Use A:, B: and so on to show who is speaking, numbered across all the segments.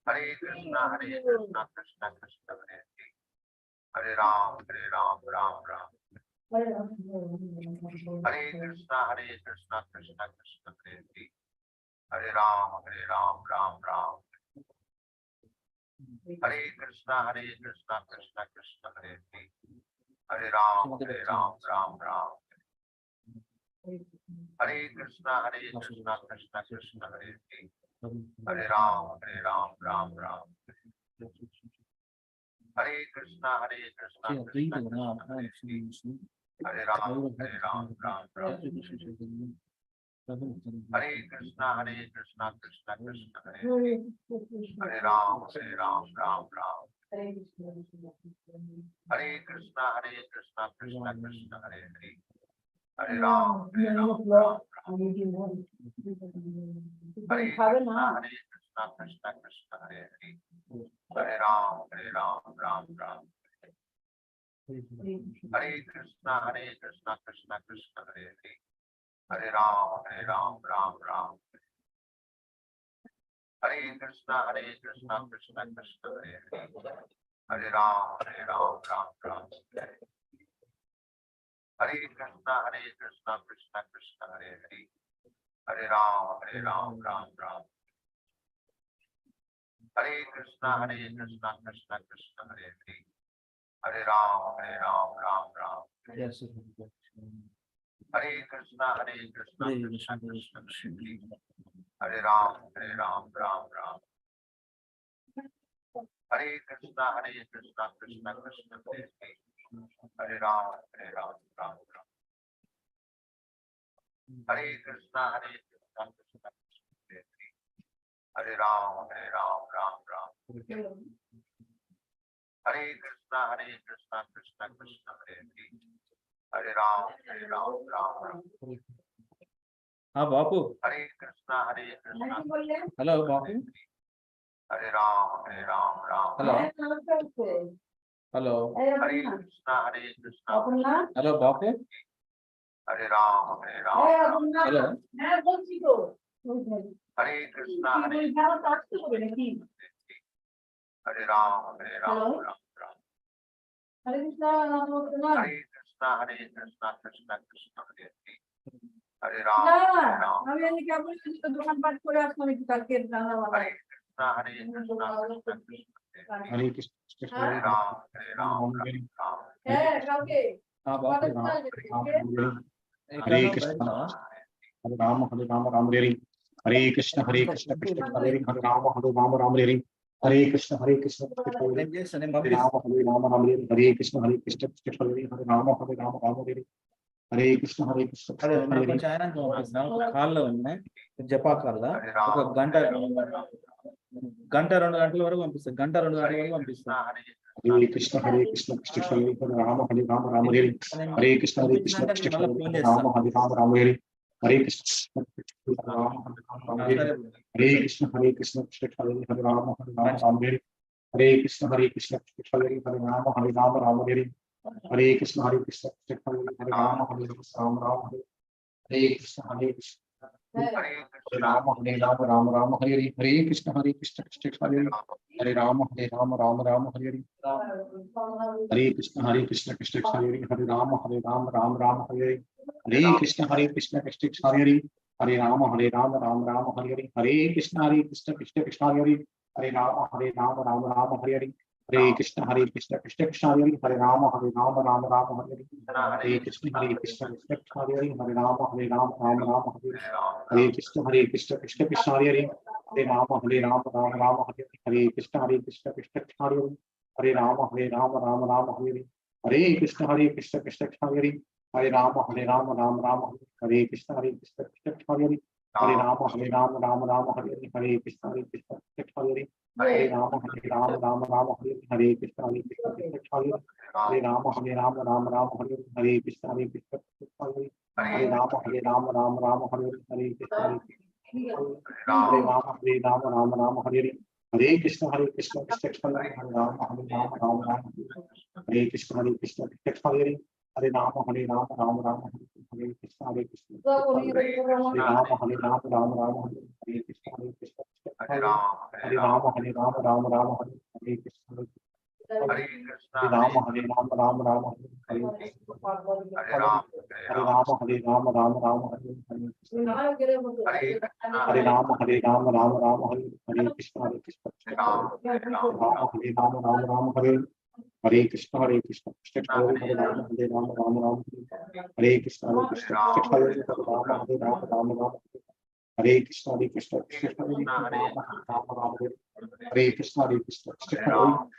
A: Hare Krishna, Krishna Krishna, Hare Ram, Ram Ram. Hare Krishna, Krishna Krishna, Hare Ram, Ram Ram. Hare Krishna, Krishna Krishna, Hare Ram, Ram Ram. Hare Krishna, Krishna Krishna, Hare Ram, Ram Ram. Hare Krishna, Krishna Krishna, Hare Ram, Ram Ram. Hare Krishna, Krishna Krishna, Hare Ram, Ram Ram. Hare Krishna, Krishna Krishna, Hare Ram, Ram Ram. Hare Krishna, Krishna Krishna, Hare Ram, Ram Ram. Hare Krishna, Krishna Krishna, Hare Ram, Ram Ram. Hare Krishna, Krishna Krishna, Hare Ram, Ram Ram. Hare Krishna, Krishna Krishna, Hare Ram, Ram Ram. Hare Krishna, Krishna Krishna, Hare Ram, Ram Ram.
B: Yes.
A: Hare Krishna, Krishna Krishna, Hare Ram, Ram Ram. Hare Krishna, Krishna Krishna, Hare Ram, Ram Ram. Hare Krishna, Krishna Krishna, Hare Ram, Ram Ram. Hare Krishna, Krishna Krishna, Hare Ram, Ram.
B: हाँ बापू.
A: Hare Krishna, Krishna.
B: Hello बापू.
A: Hare Ram, Ram.
B: Hello. Hello.
A: Hare Krishna, Krishna.
B: Hello बापू.
A: Hare Ram, Ram.
B: Hello.
A: Hare Krishna, Hare Ram, Ram.
C: Hare Krishna,
A: Hare Krishna, Krishna Krishna, Hare Ram, Ram.
C: আমি আজকে কেবল দোকান পাট করে আসলাম একটু কালকে রান্নাবান্না।
A: Hare Krishna,
B: Hare Krishna.
A: Hare Ram, Ram.
C: হ্যাঁ কালকে
B: हाँ बापू.
D: Hare Krishna, Hare Rama, Rama Hare. Hare Krishna, Krishna Hare Hare, Hare Rama, Rama Hare. Hare Krishna, Krishna Hare Rama, Rama Hare. Hare Krishna, Krishna Hare Hare, Rama, Rama Hare. Hare Krishna, Krishna
B: అదే నాకు కొంచెం ఆయన పంపిస్తాను. కాల్లో ఉన్నాయి జపా కాల్లా ఒక గంట 2 గంటల వరకు పంపిస్తాను. 2 గంటల వరకు పంపిస్తాను.
D: Hare Krishna, Krishna Hare Hare, Rama Hare. Hare Krishna, Krishna Hare Rama, Rama Hare. Hare Krishna, Hare Krishna, Krishna Hare Hare, Rama Hare. Hare Krishna, Krishna Hare Hare, Rama Rama Hare. Hare Krishna, Krishna Hare Hare, Rama Hare. Hare Krishna, Krishna Rama Hare Rama Hare. Hare Krishna, Krishna Hare Hare, Rama Rama Hare. Hare Krishna, Krishna Hare Hare, Rama Rama Hare. Hare Krishna, Krishna Hare Hare, Rama Rama Hare. Hare Krishna, Krishna Hare Hare, Rama Rama Hare. Hare Krishna, Krishna Hare Hare, Rama Rama Hare. Hare Krishna, Krishna Hare Hare, Rama Rama Hare. Hare Krishna, Krishna Hare Hare, Rama Rama Hare. Hare Krishna, Krishna Hare Hare, Rama Rama Hare. Hare Krishna, Krishna Hare Hare, Rama Rama Hare. Hare Krishna, Krishna Hare Hare, Rama Rama Hare. Hare Krishna, Krishna Hare Hare, Hare Rama Rama Hare. Hare Krishna, Krishna Hare Hare, Rama Rama Hare. Hare Krishna, Krishna Hare Hare, Hare Rama Rama Hare. Hare Krishna, Hare Rama Hare. Hare Krishna, Krishna Hare Hare, Rama Rama Hare. Hare Krishna, Krishna Hare Hare, Hare Rama Rama Hare. Hare Krishna, Krishna Hare Rama Rama Hare. Hare Krishna, Krishna
A: Hare Ram,
D: Hare Rama, Hare Rama, Rama Rama, Hare Krishna,
A: Hare Krishna,
D: Hare Rama, Hare Rama, Rama Rama, Hare Krishna,
A: Hare Ram,
D: Hare Rama, Hare Rama, Rama Rama, Hare Krishna, Hare Rama, Hare Rama, Rama Rama, Hare Krishna, Hare Krishna, Hare Rama, Hare Rama, Rama Rama, Hare Krishna, Hare Krishna, Krishna Hare Rama, Hare Rama, Rama Rama, Hare Krishna, Hare Krishna, Krishna Hare Rama, Hare Rama, Rama Rama, Hare Krishna, Hare Krishna, Krishna Hare Rama, Rama Rama, Hare Krishna, Hare Krishna, Krishna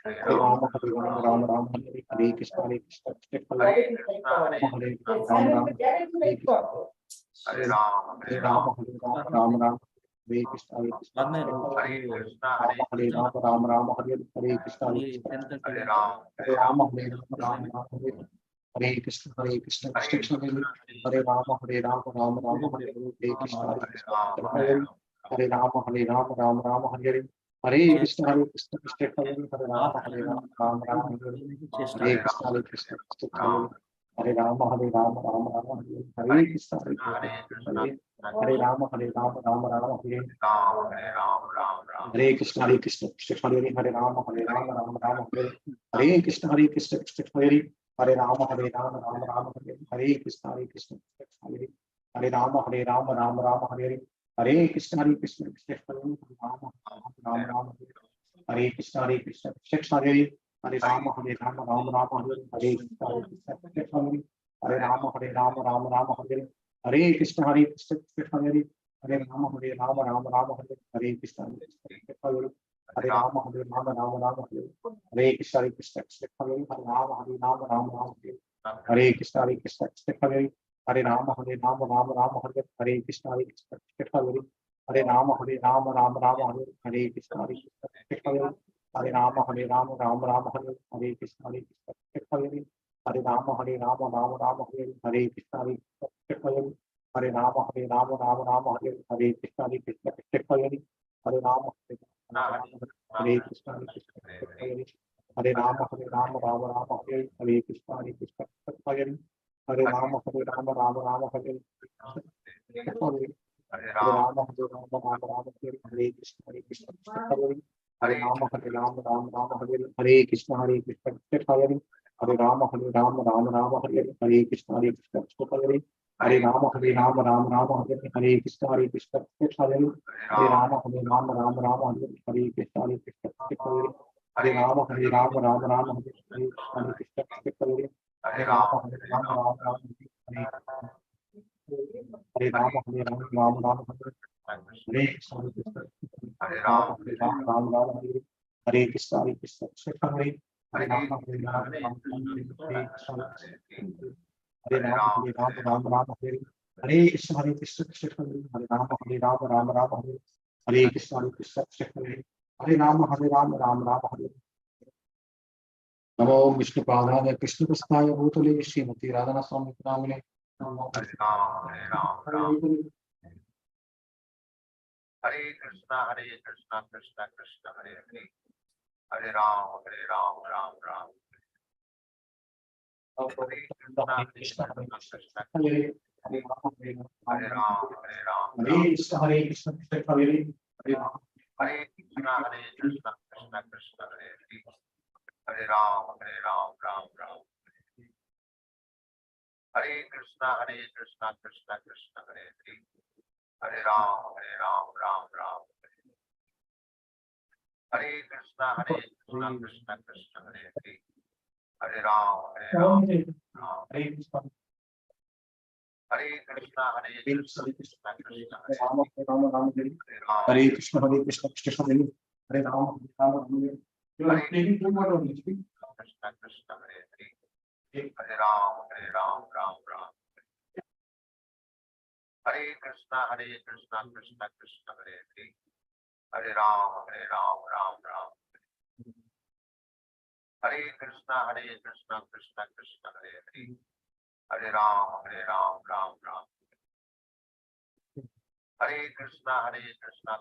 D: Hare Rama, Hare Rama, Rama Rama, Hare Krishna, Hare Krishna, Krishna Hare Rama, Hare Rama, Rama Rama,
A: Hare Ram,
D: Hare Rama, Hare Rama, Rama Rama, Hare Krishna, Hare Krishna,
B: बाद में
A: Hare Krishna,
D: Hare Rama, Rama Rama, Hare Krishna, Hare
B: ये
D: Krishna,
B: 10:30
A: Hare Ram,
D: Hare Rama, Hare Rama, Rama Rama, Hare Krishna, Hare Krishna, Krishna Hare Rama, Hare Rama, Rama Rama, Hare Krishna, Hare Krishna, Hare Rama, Hare Rama, Rama Rama, Hare Krishna, Hare Krishna, Krishna Hare Rama, Hare Rama, Rama Rama, Hare Krishna, Hare Krishna, Hare Rama, Hare Rama, Rama Rama, Hare Krishna, Hare Krishna, Hare Rama, Hare Rama, Rama Rama, Hare Hare Krishna, Hare Krishna, Krishna Hare Rama, Hare Rama, Rama Rama, Hare Krishna, Hare Krishna, Krishna Hare Rama, Hare Rama, Rama Rama, Hare Krishna, Hare Krishna, Hare Rama, Hare Rama, Rama Rama, Hare Krishna, Hare Krishna, Krishna Rama, Rama Rama, Hare Krishna, Hare Krishna, Krishna Hare Rama, Hare Rama, Rama Rama, Hare Krishna, Hare Krishna, Hare Rama, Hare Rama, Rama Rama, Hare Krishna, Hare Krishna, Krishna Hare Rama, Hare Rama, Rama Rama, Hare Krishna, Hare Rama, Hare Rama, Rama Rama, Hare Krishna, Hare Krishna, Krishna Hare Rama, Hare Rama, Rama Rama, Hare Krishna, Hare Krishna, Krishna Hare Rama, Hare Rama, Rama Rama, Hare Krishna, Hare Krishna, Krishna Hare Rama, Hare Rama, Rama Rama, Hare Krishna, Hare Krishna, Krishna Hare Rama, Hare Rama, Rama Rama, Hare Krishna, Hare Krishna, Krishna Hare Rama, Hare Rama, Rama Rama, Hare Krishna, Hare Krishna, Krishna Hare Rama, Hare Rama, Rama Rama, Hare Krishna, Hare Krishna, Krishna Hare Rama, Hare Krishna, Hare Rama, Hare Rama, Rama Rama, Hare Krishna, Hare Krishna, Hare Rama, Hare Rama, Rama Rama, Hare Krishna, Hare Rama, Hare Rama, Rama Rama, Hare Krishna, Hare Krishna, Hare Rama, Hare Rama, Rama Rama, Hare Krishna, Hare Krishna, Hare Rama, Hare Rama, Rama Rama, Hare Krishna, Hare Krishna, Hare Rama, Hare Rama, Rama Rama, Hare Krishna, Hare Krishna, Hare Rama, Hare Rama, Rama Rama, Hare Krishna, Hare Krishna, Hare Rama, Hare Rama, Rama Rama, Hare Krishna, Hare Krishna, Hare Rama, Hare Rama, Rama Rama, Hare Rama, Hare Rama, Rama Rama, Hare Krishna, Hare Krishna, Hare Rama, Hare Rama, Rama Rama, Hare Krishna, Hare Krishna, Hare Rama, Hare Rama, Rama Rama, Hare Krishna, Hare Rama, Hare Rama, Rama Rama, Hare Krishna, Hare Krishna, Hare Rama, Hare Rama, Rama Rama, Hare Krishna, Hare Krishna, Hare Rama, Hare Rama, Rama Rama, Hare नमो विष्णुपादाय कृष्णप्रस्थाय भूतले श्रीमती राधा स्वामी नामिने नमो
A: Hare Ram, Hare Ram, Ram. Hare Krishna, Krishna Krishna, Hare Hare. Hare Ram, Ram Ram. Hare Krishna, Krishna Krishna, Hare Ram, Ram.
D: Hare Krishna, Hare Krishna, Krishna Hare Ram.
A: Hare Krishna, Krishna Krishna, Hare Hare. Hare Ram, Ram Ram. Hare Krishna, Krishna Krishna, Hare Hare. Hare Ram, Ram Ram. Hare Krishna, Krishna Krishna, Hare Hare. Hare Ram, Ram.
D: Hare Krishna,
A: Hare Krishna, Krishna Krishna, Hare
D: Rama, Rama, Rama, Hare Krishna, Hare Krishna, Krishna Hare Hare Rama, Rama, Rama, you are taking too much on this.
A: Krishna Krishna, Hare Hare. Hare Ram, Ram Ram. Hare Krishna, Krishna Krishna, Hare Hare. Hare Ram, Ram Ram. Hare Krishna, Krishna Krishna, Hare Hare. Hare Ram, Ram Ram. Hare Krishna,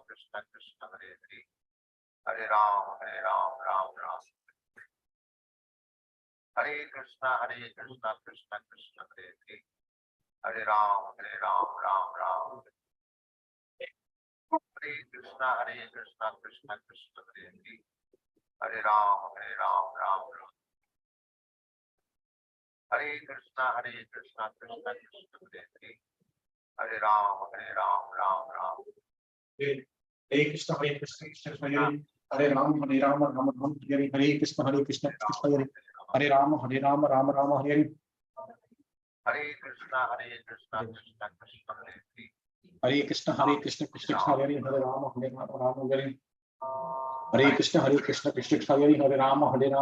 A: Krishna Krishna, Hare Hare. Hare Ram, Ram Ram. Hare Krishna, Krishna Krishna, Hare Hare. Hare Ram, Ram Ram. Hare Krishna, Krishna Krishna, Hare Hare, Hare Ram, Ram Ram. Hare Krishna, Krishna Krishna, Hare Hare, Hare Ram, Ram Ram.
D: Hare Krishna, Krishna Krishna, Hare Hare, Hare Ram, Ram Ram, Hare Hare, Hare Krishna, Krishna Krishna, Hare Hare, Hare Ram, Ram Ram, Hare Hare.
A: Hare Krishna, Krishna Krishna, Hare
D: Hare
A: Hare,
D: Krishna, Krishna Krishna, Hare Hare, Hare Ram, Ram, Hare Hare. Hare Krishna, Krishna Krishna, Hare Hare, Hare Ram, Ram, Hare Hare.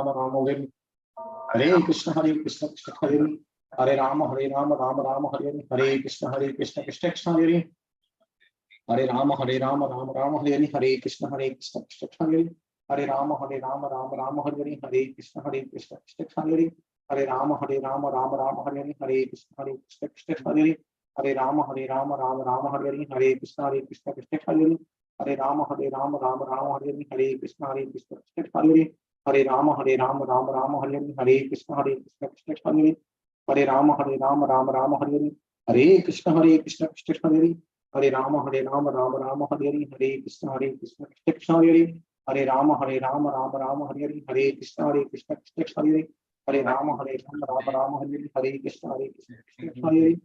D: Hare Krishna, Krishna Krishna, Hare Hare, Hare Ram, Ram, Hare Hare. Hare Krishna, Krishna Krishna, Hare Hare, Hare Ram, Ram, Hare Hare. Hare Krishna, Krishna Krishna, Hare Hare, Hare Ram, Ram, Hare Hare. Hare Krishna, Krishna Krishna, Hare Hare, Hare Ram, Ram, Hare Hare. Hare Krishna, Krishna Krishna, Hare Hare, Hare Ram, Ram, Hare Hare. Hare Krishna, Krishna Krishna, Hare Hare, Hare Ram, Ram, Hare Hare. Hare Krishna, Krishna Krishna, Hare Hare, Hare Ram, Ram, Hare Hare. Hare Krishna, Krishna Krishna, Hare Hare, Hare Ram, Ram, Hare Hare. Hare Krishna, Krishna Krishna, Hare Hare, Hare Ram, Ram, Hare Hare. Hare Krishna, Krishna Krishna, Hare Hare, Hare Ram, Ram, Hare Hare. Hare Krishna, Krishna Krishna, Hare Hare, Hare Ram, Ram, Hare Hare. Hare Krishna, Krishna Krishna, Hare Hare, Hare Ram, Hare Hare. Hare Krishna, Krishna Krishna, Hare Ram, Ram, Hare Hare. Hare Krishna, Krishna Krishna, Hare Hare,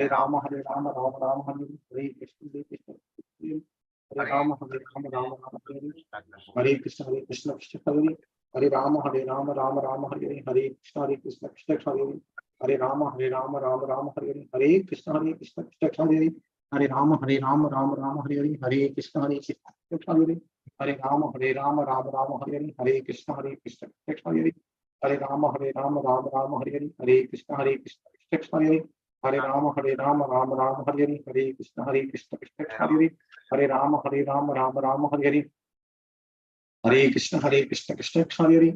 D: Hare Ram, Ram, Hare Hare. Hare Krishna, Krishna Krishna, Hare Hare, Hare Ram, Ram, Hare Hare. Hare Krishna, Krishna Krishna, Hare Hare, Hare Ram, Ram, Hare Hare. Hare Krishna, Krishna Krishna, Hare Hare, Hare Ram, Ram, Hare Hare. Hare Krishna, Krishna Krishna, Hare Hare, Hare Ram, Ram, Hare Hare. Hare Krishna, Krishna Krishna, Hare Hare, Hare Ram, Ram, Hare Hare. Hare Krishna, Krishna Krishna, Hare Hare, Hare Ram, Ram, Hare Hare. Hare Krishna, Krishna Krishna, Hare Hare, Hare Ram, Ram, Hare Hare. Hare Krishna, Krishna Krishna, Hare Hare, Hare Ram, Ram, Hare Hare. Hare Krishna, Krishna Krishna, Hare Hare, Hare Ram, Ram, Hare Hare. Hare Krishna, Krishna Krishna, Hare Hare, Hare Ram, Ram, Hare Hare. Hare Krishna, Krishna Krishna, Hare Hare, Hare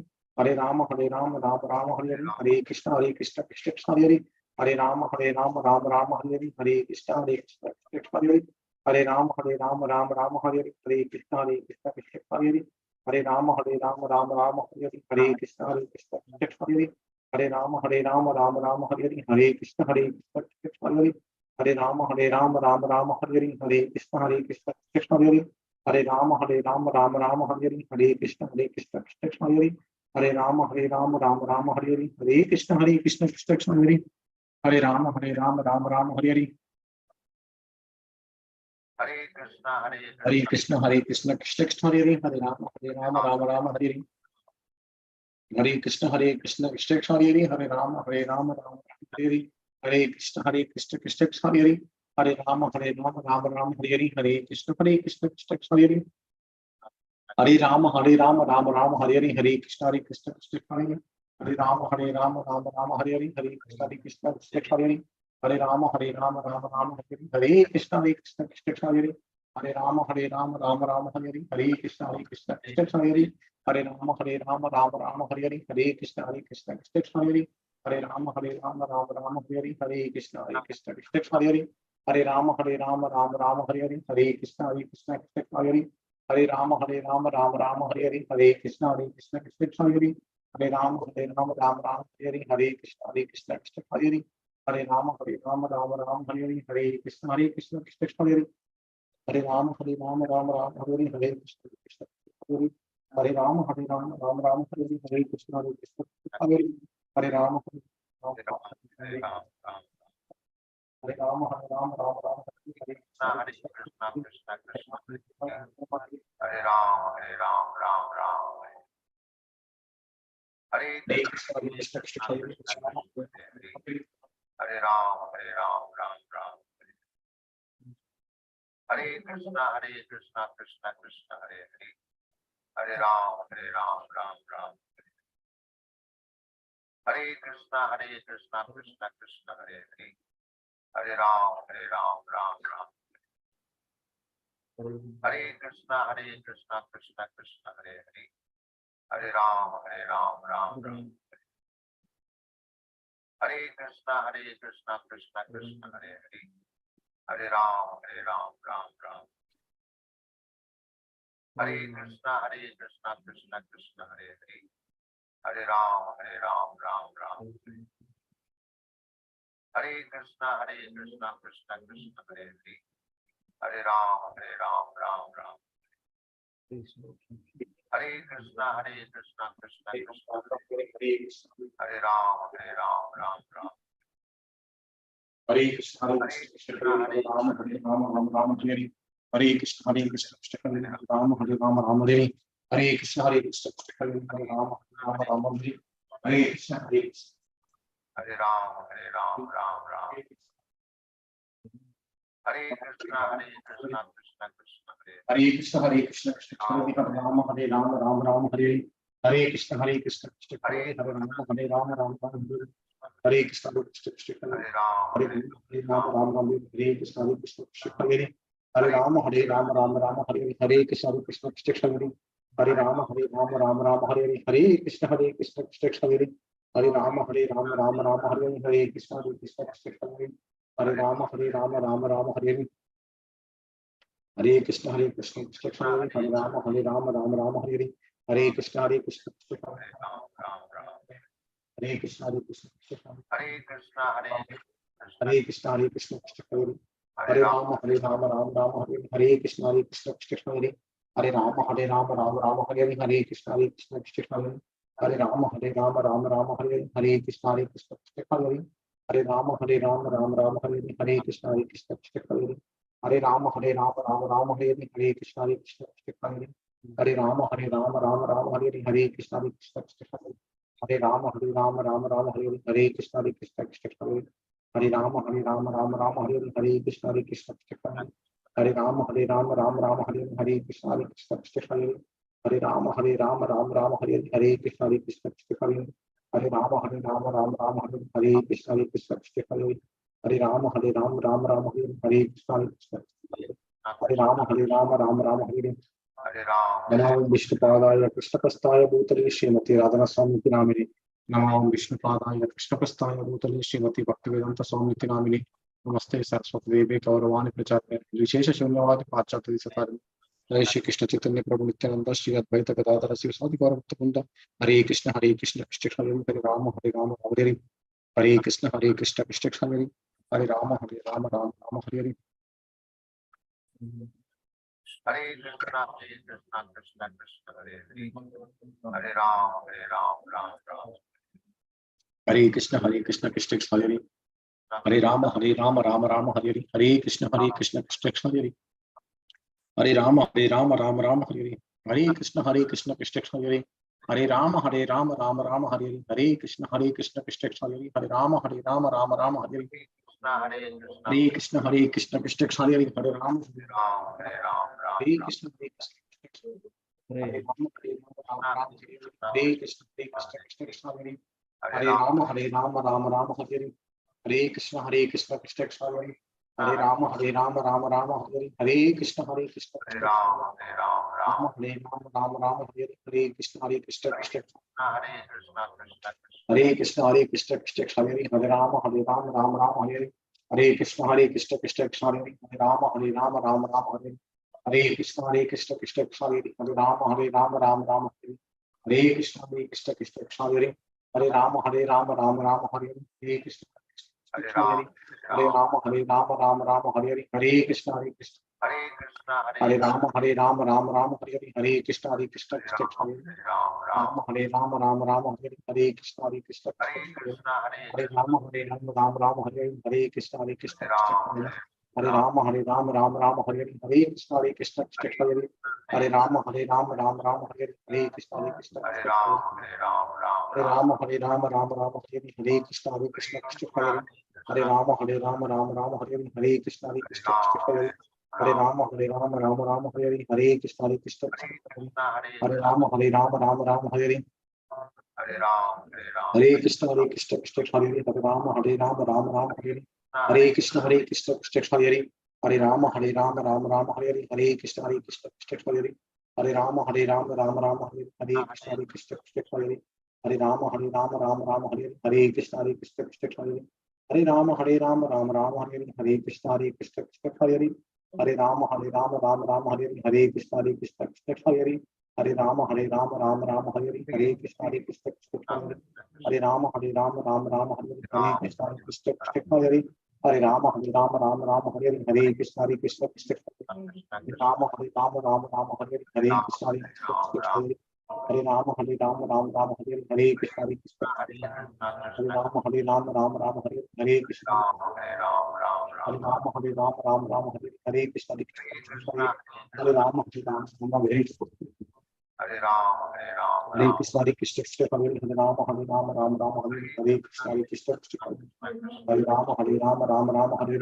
D: Ram, Ram, Hare Hare. Hare Krishna, Krishna Krishna, Hare Hare, Hare Ram, Ram, Hare Hare. Hare Krishna, Krishna Krishna, Hare Hare, Hare Ram, Ram, Hare Hare. Hare Krishna, Krishna Krishna, Hare Hare, Hare Ram, Ram, Hare Hare. Hare Krishna, Krishna Krishna, Hare Hare, Hare Ram, Ram, Hare Hare.
A: Hare Krishna,
D: Hare Krishna, Krishna Krishna, Hare Hare, Hare Ram, Ram, Hare Hare. Hare Krishna, Krishna Krishna, Hare Hare, Hare Ram, Ram, Hare Hare. Hare Krishna, Krishna Krishna, Hare Hare, Hare Ram, Ram, Hare Hare. Hare Krishna, Krishna Krishna, Hare Hare, Hare Ram, Ram, Hare Hare. Hare Krishna, Krishna Krishna, Hare Hare, Hare Ram, Ram, Hare Hare. Hare Krishna, Krishna Krishna, Hare Hare, Hare Ram, Ram, Hare Hare. Hare Krishna, Krishna Krishna, Hare Hare, Hare Ram, Ram, Hare Hare. Hare Krishna, Krishna Krishna, Hare Hare, Hare Ram, Ram, Hare Hare. Hare Krishna, Krishna Krishna, Hare Hare, Hare Ram, Ram, Hare Hare. Hare Krishna, Krishna Krishna, Hare Hare, Hare Ram, Ram, Hare Hare. Hare Krishna, Krishna Krishna, Hare Hare, Hare Ram, Ram, Hare Hare. Hare Krishna, Krishna Krishna, Hare Hare, Hare Ram, Ram, Hare Hare. Hare Krishna, Krishna Krishna, Hare Hare, Hare Ram, Ram, Hare Hare. Hare Krishna, Krishna Krishna, Hare Hare, Hare Ram, Ram, Hare Hare. Hare Krishna, Krishna Krishna, Hare Hare, Hare Ram, Ram, Hare Hare. Hare Krishna, Krishna Krishna, Hare Hare, Hare Ram, Ram, Hare Hare. Hare Ram, Ram, Hare Hare. Hare Krishna,
A: Krishna Krishna,
D: Hare
A: Hare Ram, Ram Ram. Hare
D: Krishna,
A: Krishna,
D: Krishna Krishna, Hare Hare.
A: Hare Ram, Ram Ram. Hare Krishna, Krishna Krishna, Hare Hare, Hare Ram, Ram Ram. Hare Krishna, Krishna Krishna, Hare Hare, Hare Ram, Ram Ram. Hare Krishna, Krishna Krishna, Hare Hare, Hare Ram, Ram Ram. Hare Krishna, Krishna Krishna, Hare Hare, Hare Ram, Ram Ram. Hare Krishna, Krishna Krishna, Hare Hare, Hare Ram, Ram Ram. Hare Krishna, Krishna Krishna, Hare Hare, Hare Ram, Ram Ram. Hare Krishna, Krishna Krishna,
D: Hare Krishna,
A: Hare Ram, Ram Ram.
D: Hare Krishna, Hare Krishna, Hare Rama, Rama Rama, Hare Hare. Hare Krishna, Hare Krishna, Hare Rama, Rama Hare Hare. Hare Krishna, Hare Krishna, Hare Rama, Rama Hare Hare. Hare Krishna, Hare Krishna,
A: Hare Ram, Ram Ram. Hare Krishna, Krishna Krishna,
D: Hare Krishna, Hare Krishna, Hare Rama, Rama Hare Hare. Hare Krishna, Hare Krishna, Hare Rama, Rama Hare Hare. Hare Krishna, Hare Krishna,
A: Hare Ram,
D: Hare Rama, Rama Hare Hare. Krishna, Hare Krishna, Hare Rama, Rama Hare Hare. Hare Krishna, Hare Krishna, Hare Rama, Rama Hare Hare. Hare Krishna, Hare Krishna, Hare Rama, Rama Hare Hare. Hare Krishna, Hare Krishna, Hare Rama, Rama Hare Hare. Hare Krishna, Hare Krishna, Hare Rama, Rama Hare Hare. Hare Krishna, Hare Krishna, Hare Krishna, Hare Krishna,
A: Hare Krishna,
D: Hare Krishna, Hare Krishna, Hare Rama, Rama Hare Hare. Hare Krishna, Hare Krishna, Hare Rama, Rama Hare Hare. Hare Krishna, Hare Krishna, Hare Rama, Rama Hare Hare. Hare Krishna, Hare Krishna, Hare Rama, Rama Hare Hare. Hare Krishna, Hare Krishna, Hare Rama, Rama Hare Hare. Hare Krishna, Hare Krishna, Hare Rama, Rama Hare Hare. Hare Krishna, Hare Krishna, Hare Rama, Rama Hare Hare. Hare Krishna, Hare Krishna, Hare Rama, Rama Hare Hare. Hare Krishna, Hare Krishna, Hare Rama, Rama Hare Hare. Hare Krishna, Hare Krishna, Hare Rama, Rama Hare Hare. Hare Krishna, Hare Krishna, Hare Rama, Rama Hare Hare. Hare Krishna, Hare Krishna, Hare Rama, Rama Hare Hare. Hare Krishna, Hare Krishna, Hare Rama, Rama Hare Hare.
A: Hare Ram,
D: नमो विष्णुपादाय कृष्णप्रस्थाय भूतले श्रीमती राधा स्वामी नामिने। नमो विष्णुपादाय कृष्णप्रस्थाय भूतले श्रीमती भक्तिवेदांत स्वामी नामिने। नमस्ते सरस्वती देवे गौरवाणी प्रचार्य विशेष शून्यवाद पाश्चात्य दिशतारिणे। जय श्री कृष्ण चैतन्य प्रभु नित्यानंद श्री अद्वैत गदाधर शिवसादि गौरभक्त वृंद। हरे कृष्ण कृष्ण कृष्ण हरे राम हरे हरे। हरे कृष्ण कृष्ण कृष्ण हरे Ram Ram Hare Hare.
A: Hare Krishna, Krishna Krishna, Hare Hare. Hare Ram, Ram Ram.
D: हरे कृष्ण कृष्ण कृष्ण हरे हरे राम राम हरे हरे। हरे कृष्ण कृष्ण कृष्ण हरे हरे राम राम हरे हरे। हरे कृष्ण कृष्ण हरे हरे राम राम हरे हरे। हरे कृष्ण कृष्ण हरे हरे राम राम हरे हरे। हरे कृष्ण कृष्ण हरे हरे राम हरे कृष्ण हरे राम हरे कृष्ण कृष्ण हरे हरे राम राम हरे हरे। हरे कृष्ण कृष्ण हरे हरे राम राम हरे हरे। हरे Krishna Krishna
A: Ram,
D: Ram हरे राम हरे हरे। हरे कृष्ण कृष्ण हरे कृष्ण कृष्ण हरे हरे राम राम हरे हरे। हरे कृष्ण कृष्ण हरे हरे राम राम हरे हरे। हरे कृष्ण कृष्ण हरे हरे राम राम हरे हरे। हरे कृष्ण कृष्ण हरे हरे राम राम हरे हरे। हरे कृष्ण कृष्ण हरे हरे राम हरे हरे। हरे कृष्ण कृष्ण हरे राम राम हरे हरे। हरे कृष्ण कृष्ण हरे राम राम हरे हरे। हरे कृष्ण कृष्ण हरे राम राम हरे हरे। हरे कृष्ण कृष्ण हरे राम राम हरे हरे। हरे कृष्ण कृष्ण हरे हरे राम राम हरे हरे। हरे कृष्ण कृष्ण हरे राम राम हरे हरे। हरे कृष्ण कृष्ण हरे हरे राम राम हरे हरे। हरे कृष्ण कृष्ण हरे हरे राम राम हरे हरे। हरे कृष्ण कृष्ण हरे राम राम हरे हरे। हरे कृष्ण कृष्ण हरे हरे राम राम हरे हरे। हरे कृष्ण कृष्ण हरे हरे राम राम हरे हरे। हरे कृष्ण कृष्ण हरे हरे राम राम हरे हरे। हरे कृष्ण कृष्ण हरे हरे राम राम हरे हरे। हरे कृष्ण कृष्ण हरे हरे राम राम हरे हरे। हरे कृष्ण कृष्ण हरे हरे राम राम हरे हरे। हरे कृष्ण कृष्ण हरे हरे राम राम हरे हरे। हरे कृष्ण कृष्ण हरे हरे राम राम हरे हरे। हरे कृष्ण कृष्ण हरे Hare Rama Rama Rama Hare Hare Hare Krishna Krishna Krishna Hare Rama Rama Hare Hare Hare Krishna Krishna Krishna Hare Rama Rama Hare Hare Hare Krishna Krishna Hare Rama Rama Hare Hare Krishna Hare Rama Hare Hare Krishna Krishna Hare Rama Rama very
A: Hare Ram, Hare Ram,
D: Hare Krishna Krishna Hare Rama Rama Hare Krishna Krishna Hare Rama Rama Hare Hare Krishna Krishna Hare Rama Rama Hare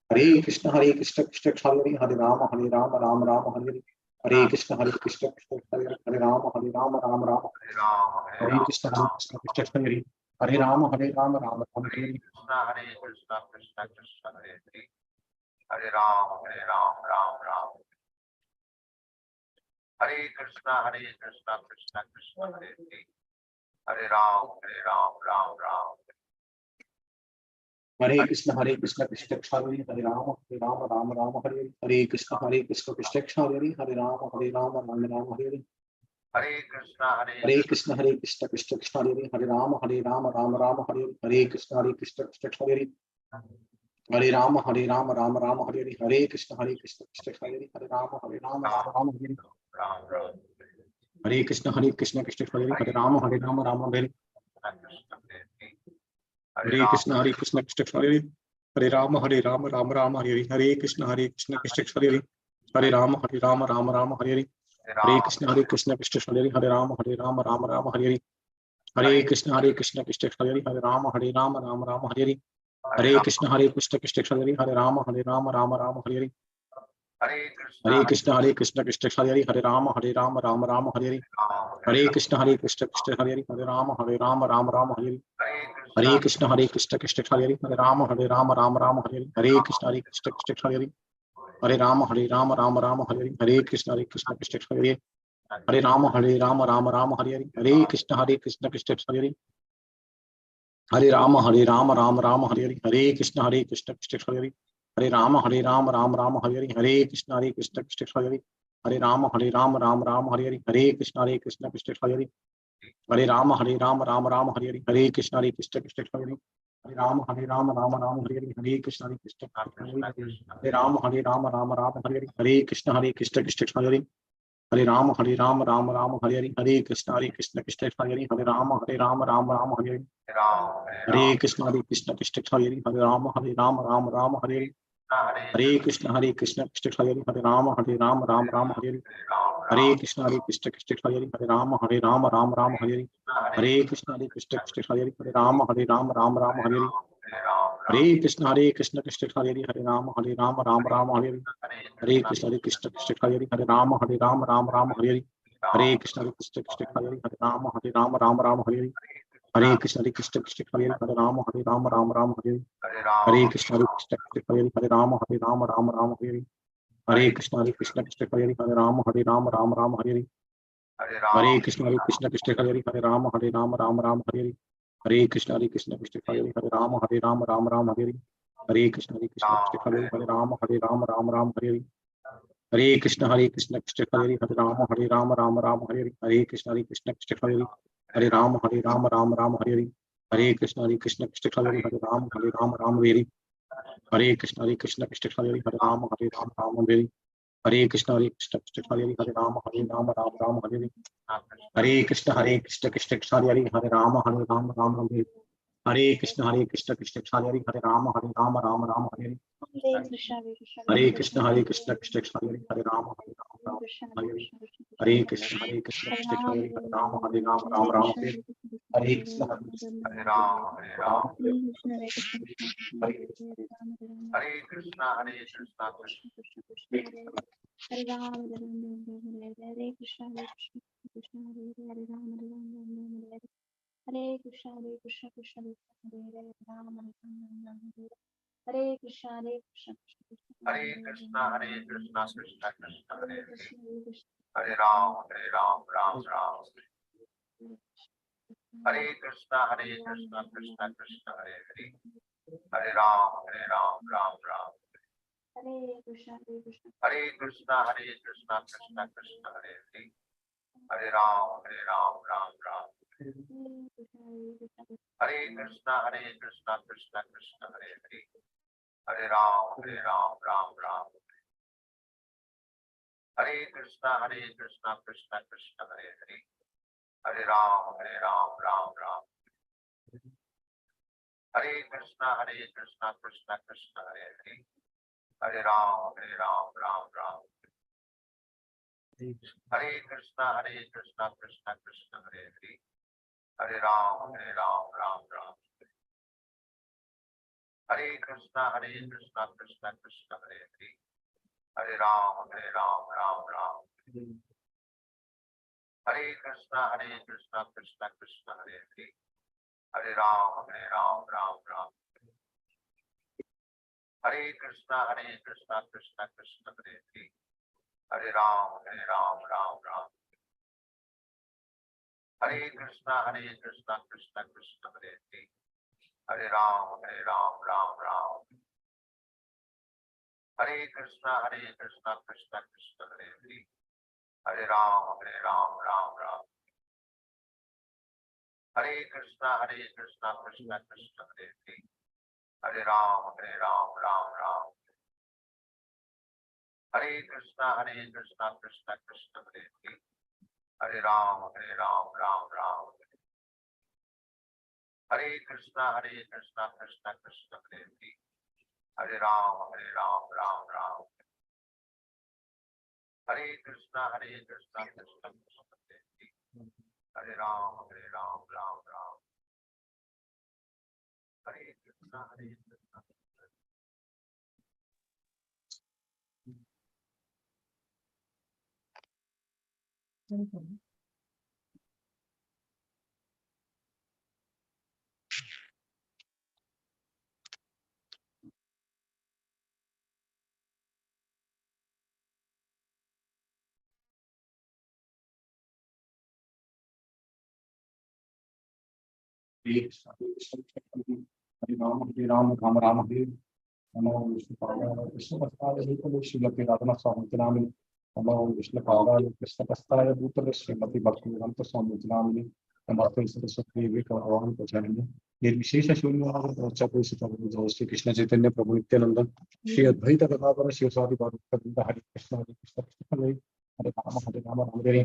D: Hare Krishna Krishna Hare Rama Rama Hare Krishna Krishna Hare Rama Rama Hare
A: Hare Krishna, Krishna Krishna, Hare Hare, Hare Ram, Hare Ram, Ram Ram. Hare Krishna, Krishna Krishna, Hare Hare, Hare Ram, Ram Ram.
D: Hare Krishna Krishna Hare Rama Rama Hare Hare Krishna Krishna Hare Rama Rama Hare
A: Hare Krishna,
D: Hare Krishna Krishna Hare Rama Rama Hare Hare Krishna Krishna Hare Rama Rama Hare Hare Krishna Krishna Hare Rama Rama Hare
A: Ram Ram.
D: Hare Krishna Hare Rama Rama Hare Hare Krishna Hare Rama Rama Hare Hare Krishna Krishna Hare Rama Rama Hare Hare Krishna Krishna Hare Rama Rama Hare Hare Krishna Krishna Hare Rama Rama Hare Hare Krishna Krishna Hare Rama Rama Hare Hare Krishna Krishna Hare Rama Rama Hare Hare Krishna Krishna Hare Rama Rama Hare Hare Krishna Krishna Hare Rama Rama Hare Hare Krishna Krishna Hare Rama Rama Hare Hare Krishna Krishna Hare Rama Rama Hare Hare Krishna Krishna Hare Rama Rama Hare Hare Krishna Krishna Hare Rama Rama Hare Hare Krishna Krishna Hare Rama Rama Hare Hare Krishna Krishna Hare Rama Rama Hare Hare Krishna Krishna Hare Rama Rama Hare Hare Krishna Krishna Hare Rama Rama Hare Hare Krishna Krishna Hare Rama Rama Hare Hare Krishna Krishna Hare Rama Rama Hare Hare Krishna Krishna Hare Rama Rama Hare Hare Krishna Krishna Hare Rama Rama Hare Hare Krishna Krishna Hare Rama Rama Hare Hare Krishna Krishna Hare Rama Rama Hare Hare Krishna Krishna Hare Rama Rama Hare Hare Krishna Krishna Hare Rama Rama Hare Hare Krishna Krishna Hare Rama Rama Hare Hare Krishna Krishna Hare Rama Rama Hare Hare Krishna Krishna Hare Rama Rama Hare Hare Krishna Krishna Hare Rama Rama Hare Hare Krishna Krishna Hare Rama Rama Hare Hare Krishna Krishna Hare Rama Rama Hare Hare Krishna Krishna Hare Rama Rama Hare Hare Krishna Krishna Hare Rama Rama Hare Hare Krishna Krishna Hare Rama Rama Hare Hare Krishna Krishna Hare Rama Rama Hare Hare Krishna Krishna Hare Rama Rama Hare Hare Krishna Krishna Hare Rama Rama Hare Hare Krishna Krishna Hare Rama Rama Hare Hare Krishna Krishna Hare Rama Rama Hare Hare Krishna Krishna Hare Rama Hare Hare Krishna Krishna Hare Rama Rama Hare Hare Krishna
A: Hare Ram, Hare Ram.
D: Hare
A: Hare Krishna, Krishna
E: Hare Ram, Hare Krishna, Krishna Hare Ram, Hare Krishna, Krishna Krishna Hare Ram, Hare Krishna, Krishna
A: Hare Krishna, Krishna Krishna, Hare Hare. Hare Ram, Ram Ram. Hare Krishna, Krishna Krishna, Hare Hare. Hare Ram, Ram Ram.
E: Hare Krishna,
A: Hare Krishna, Krishna Krishna, Hare Hare. Hare Ram, Ram Ram. Hare Krishna, Krishna Krishna, Hare Hare. Hare Ram, Ram Ram. Hare Krishna, Krishna Krishna Hare Hare. Hare Ram, Ram Ram. Hare Krishna, Krishna Krishna Hare Hare. Hare Ram, Ram Ram. Hare Krishna, Krishna Krishna Hare Hare. Hare Ram, Ram Ram. Hare Krishna, Krishna Krishna Hare Hare. Hare Ram, Ram Ram. Hare Krishna, Krishna Krishna Hare Hare. Hare Ram, Ram Ram. Hare Krishna, Krishna Krishna Hare Hare. Hare Ram, Ram Ram. Hare Krishna, Krishna Krishna Hare Hare. Hare Ram, Ram Ram. Hare Krishna, Krishna Krishna Hare Hare. Hare Ram, Ram Ram. Hare Krishna, Krishna Krishna Hare Hare. Hare Ram, Ram Ram. Hare Krishna, Krishna Krishna Hare Hare. Hare Ram, Ram Ram. Hare Krishna, Krishna Krishna Hare Hare. Hare Ram, Ram Ram. Hare Krishna, Krishna Krishna Hare Hare. Hare Ram, Ram Ram. Hare Krishna, Krishna.
D: Hare Ram, Ram Ram Hare. Namo Vishnu Padaya Krishna Pastaya Bhutale Srimati Radhana Swami Namini. Namo Vishnu Padaya Krishna Pastaya Bhutale Srimati Bhaktivedanta Swami Namini. Namaste Saraswati Devi Kavan Pacharani. निर्विशेष शून्यवाद कोई श्री कृष्ण चैतन्य प्रभु नित्यानंद श्री अद्वैत गदाधर शिव स्वादि पाद हरे कृष्ण हरे राम हरे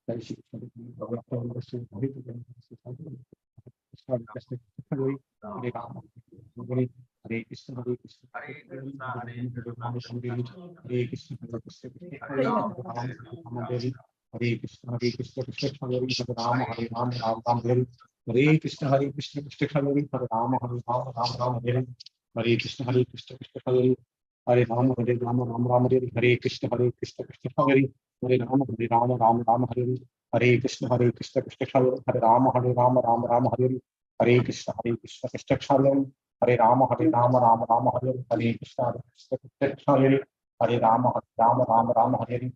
D: जय श्री कृष्ण हरे राम हरे कृष्ण हरे कृष्ण हरे कृष्ण हरे कृष्ण कृष्ण हरे राम राम राम हरे कृष्ण कृष्ण हरे राम राम हरे कृष्ण कृष्ण हरे राम राम राम हरे कृष्ण कृष्ण हरे राम हरे कृष्ण कृष्ण हरे राम राम हरे कृष्ण कृष्ण हरे राम राम हरे कृष्ण कृष्ण हरे राम राम हरे कृष्ण कृष्ण हरे राम राम हरे कृष्ण कृष्ण हरे राम राम हरे कृष्ण कृष्ण हरे राम राम हरे कृष्ण कृष्ण हरे राम राम हरे कृष्ण कृष्ण हरे राम राम हरे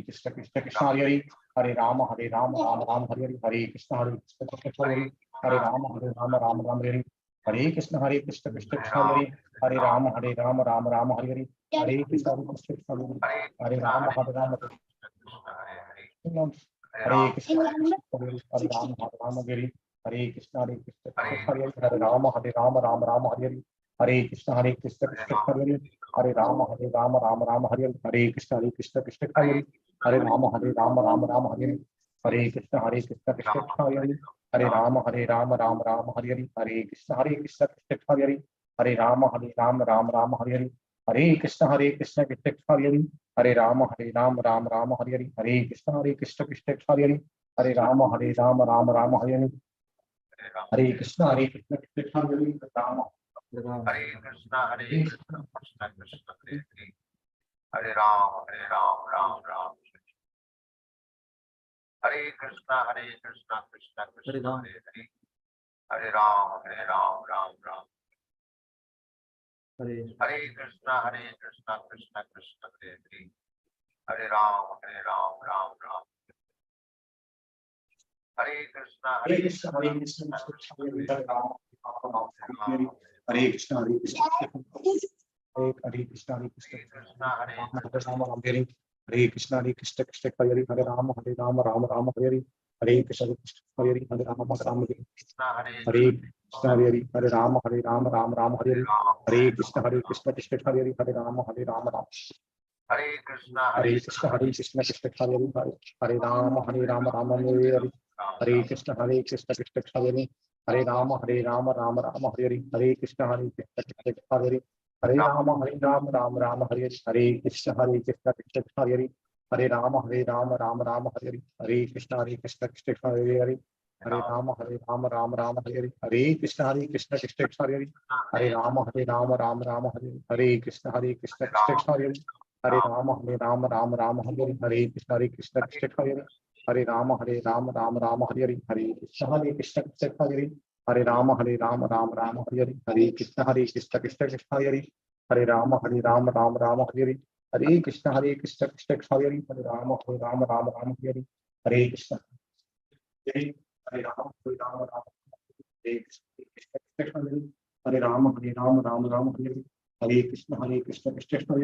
D: कृष्ण कृष्ण हरे राम हरे कृष्ण हरे राम हरे कृष्ण हरे राम राम हरे कृष्ण कृष्ण हरे राम राम हरे कृष्ण कृष्ण हरे राम राम हरे कृष्ण कृष्ण हरे राम राम हरे कृष्ण कृष्ण हरे राम राम हरे कृष्ण कृष्ण हरे राम राम हरे कृष्ण कृष्ण हरे राम राम हरे Krishna Krishna Ram
A: Hare Krishna, Krishna Krishna Hare Hare. Hare Ram, Ram Ram. Hare Krishna, Krishna Krishna Hare Hare. Hare Ram, Ram Ram. Hare Krishna, Krishna Krishna Hare Hare. Hare Ram, Ram Ram. Hare Krishna,
D: Krishna Hare Krishna Hare Ram Hare Krishna Hare Krishna Hare Krishna
A: Krishna Hare
D: Rama Hare Rama Rama Hare Hare Krishna Krishna Hare Hare Rama Hare Rama Rama Rama Hare Hare Krishna Hare Hare Rama Rama Hare
A: Krishna Hare
D: Hare Krishna Hare Rama Hare Rama Rama Rama Hare Hare Krishna Krishna Hare Hare Rama Hare Rama Rama
A: Hare Krishna
D: Hare Krishna Krishna Hare Hare Rama Hare Rama Rama Hare Hare Krishna Krishna Hare Rama Hare Rama Rama Rama Hare Hare Krishna Krishna Hare Rama Hare Rama Rama Rama Hare Hare Krishna Krishna Hare Rama Hare Rama Rama Rama Hare Hare Krishna Krishna Hare Rama Hare Rama Rama Rama Hare Hare Krishna Krishna Hare Rama Hare Rama Rama Rama Hare Hare Krishna Krishna Hare Rama Hare Rama Rama Rama Hare Hare Krishna Krishna Hare Rama Hare Rama Rama Rama Hare Hare Krishna Krishna Hare Rama Hare Rama Rama Rama Hare Hare Krishna Krishna Hare Rama Hare Rama Rama Rama Hare Hare Krishna Krishna Hare Rama Hare Rama Rama Rama Hare Hare Krishna Hare Rama Hare Rama Rama Hare Krishna Hare Rama Hare Rama Rama Rama Hare Hare Krishna Krishna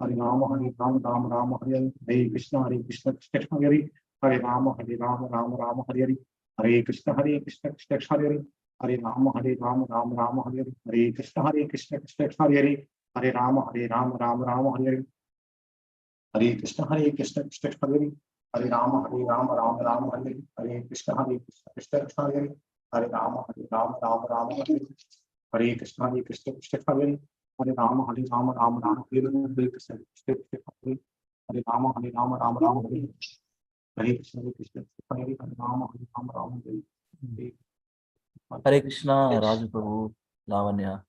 D: Hare Rama Hare Rama Rama Rama Hare Hare Krishna Krishna Hare Rama Hare Rama Rama Rama Hare Hare Krishna Krishna Hare Rama Hare Rama Rama Rama Hare Hare Krishna Krishna Hare Rama Hare Rama Rama Rama Hare Hare Krishna Hare Rama Hare Rama Rama Rama Hare Hare Krishna Krishna Hare Rama Hare Rama Rama Rama Hare Hare Krishna Krishna Hare Rama Hare Rama Rama Rama Hare Krishna Hare Rama Hare Rama Rama Rama Hare Hare Krishna Hare Rama Hare Rama Rama Hare
B: Hare Krishna, Raju Prabhu, Lavanya,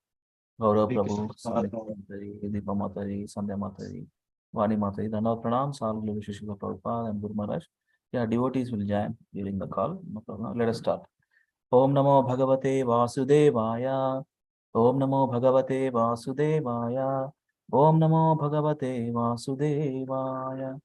B: Gaurav Prabhu, Deepa Mataji, Sandhya Mataji, Vani Mataji, Dandavat Pranams, all Guru Shishila Prabhupada and Guru Maharaj. Yeah, devotees will join during the call. No problem. Let us start. Om Namo Bhagavate Vasudevaya. Om Namo Bhagavate Vasudevaya. Om Namo Bhagavate Vasudevaya.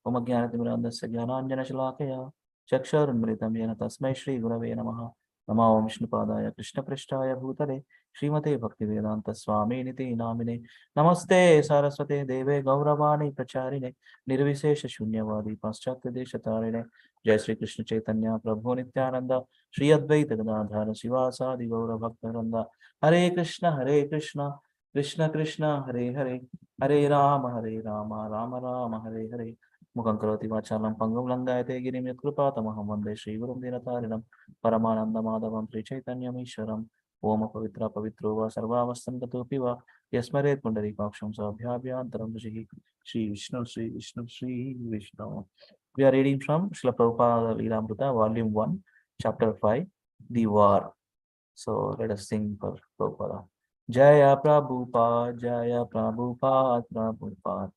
B: Om Ajnanatimmirandasya Jnananjana Shalakaya Chakshurunmritam Yena Tasmai Shri Gurave Namaha. Namo Om Vishnupadaya Krishna Prishtaya Bhutale Srimate Bhaktivedanta Swami Niti Namine Namaste Saraswate Deve Gauravani Pracharine Nirvisesha Shunyavadi Paschatya Deshatarine Jai Shri Krishna Chaitanya Prabhu Nityananda Shri Advaita Gadadhara Sivasadi Gaura Bhaktaranda Hare Krishna Krishna Krishna Hare Hare Hare Rama Rama Rama Hare Hare Mukhaṁ karoti vācālam pangam langāyate girim yatkrupatamaham vande Shri Gurum Dinatarinam Paramananda Madhavam Sri Chaitanyam Ishwaram Om Pavitra Pavitro Va Sarvavastantatopi Va Yasmaret Pundarikaksham Sabhyabhyantaram Shri Vishnu. We are reading from Srila Prabhupada Lilamrita, Volume 1, Chapter 5, The War. So let us sing for Prabhupada. Jaya Prabhupada, Jaya Prabhupada, Prabhupada.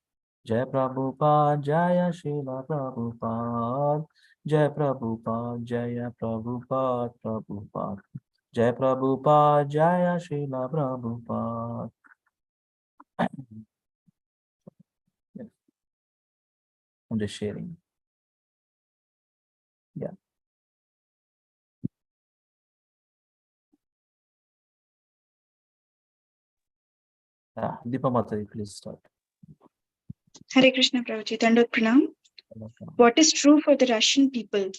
B: Jai Prabhupada, Jaya Srila Prabhupada, Jai Prabhupada, Jaya Prabhupada, Prabhupada, Jai Prabhupada, Jaya Srila Prabhupada. Yes. I'm just sharing. Yeah. Deepa Mataji, please start.
E: Hare Krishna Prabhuji, Dandavat Pranam. What is true for the Russian people,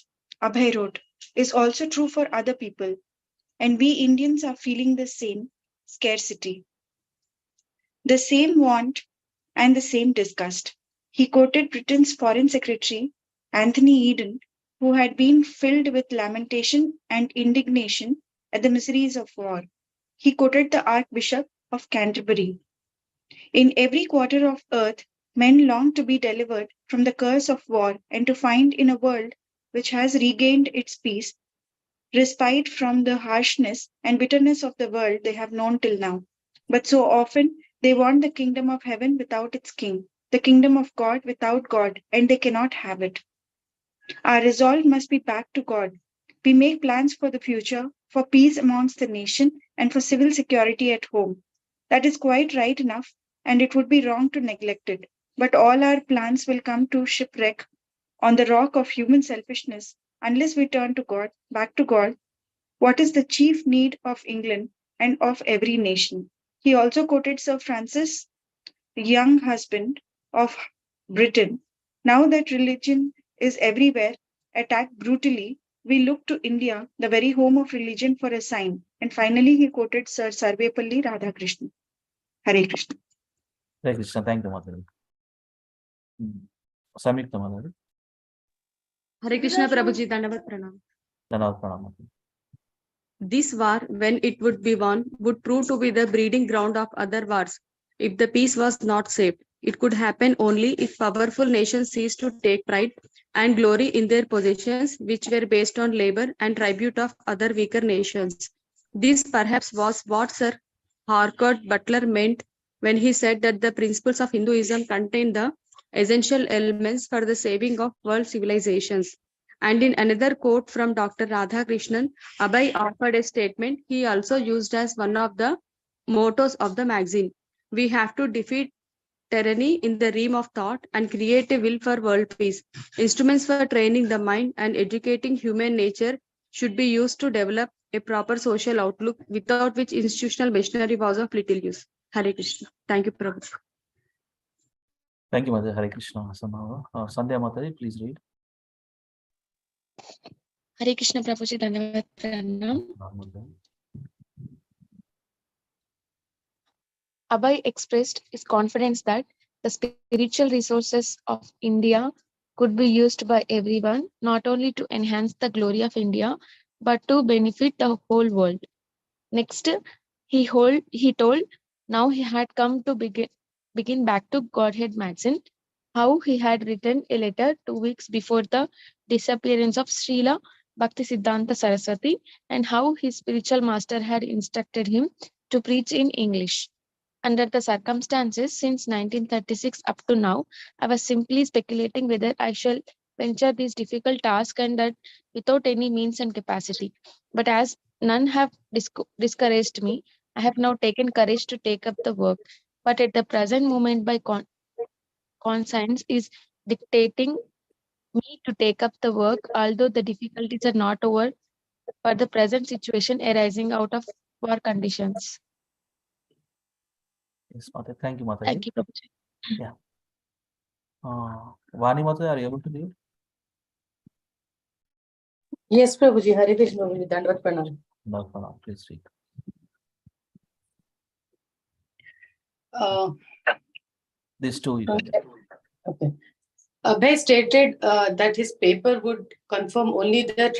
E: Abhay wrote, is also true for other people, and we Indians are feeling the same scarcity, the same want, and the same disgust. He quoted Britain's Foreign Secretary, Anthony Eden, who had been filled with lamentation and indignation at the miseries of war. He quoted the Archbishop of Canterbury. In every quarter of earth, men long to be delivered from the curse of war and to find in a world which has regained its peace, respite from the harshness and bitterness of the world they have known till now. But so often they want the kingdom of heaven without its king, the kingdom of God without God, and they cannot have it. Our resolve must be back to God. We make plans for the future, for peace amongst the nation, and for civil security at home. That is quite right enough, and it would be wrong to neglect it. But all our plans will come to shipwreck on the rock of human selfishness unless we turn to God, back to God. What is the chief need of England and of every nation? He also quoted Sir Francis, young husband of Britain. Now that religion is everywhere, attacked brutally, we look to India, the very home of religion, for a sign. And finally, he quoted Sir Sarvepalli Radhakrishnan. Hare Krishna.
B: Hare Krishna. Thank you, Mataji. Samyukta Mataji.
F: Hare Krishna Prabhuji, Dandavat Pranam.
B: Dandavat Pranam.
F: This war, when it would be won, would prove to be the breeding ground of other wars. If the peace was not saved, it could happen only if powerful nations ceased to take pride and glory in their possessions, which were based on labor and tribute of other weaker nations. This perhaps was what Sir Harcourt Butler meant when he said that the principles of Hinduism contain the essential elements for the saving of world civilizations. And in another quote from Dr. Radhakrishnan, Abhay offered a statement he also used as one of the mottos of the magazine. We have to defeat tyranny in the realm of thought and create a will for world peace. Instruments for training the mind and educating human nature should be used to develop a proper social outlook, without which institutional machinery was of little use. Hare Krishna. Thank you, Prabhu.
B: Thank you, Mataji. Hare Krishna. Sandhya Mataji, please read.
G: Hare Krishna Prabhuji, Dandavat Pranam. Abhay expressed his confidence that the spiritual resources of India could be used by everyone, not only to enhance the glory of India, but to benefit the whole world. Next, he told now he had come to begin back to Godhead magazine, how he had written a letter 2 weeks before the disappearance of Srila Bhaktisiddhanta Saraswati, and how his spiritual master had instructed him to preach in English. Under the circumstances, since 1936 up to now, I was simply speculating whether I shall venture this difficult task, and that without any means and capacity. But as none have discouraged me, I have now taken courage to take up the work. But at the present moment, my conscience is dictating me to take up the work, although the difficulties are not over for the present situation arising out of war conditions.
B: Yes, Mataji. Thank you, Mataji.
G: Thank you, Prabhuji.
B: Yeah. Vani Mataji, are you able to read?
H: Yes, Prabhuji. Hare Krishna Prabhuji. Dandavat Pranam.
B: Dandavat Pranam, please read. These two.
H: Okay. Abhay stated that his paper would confirm only the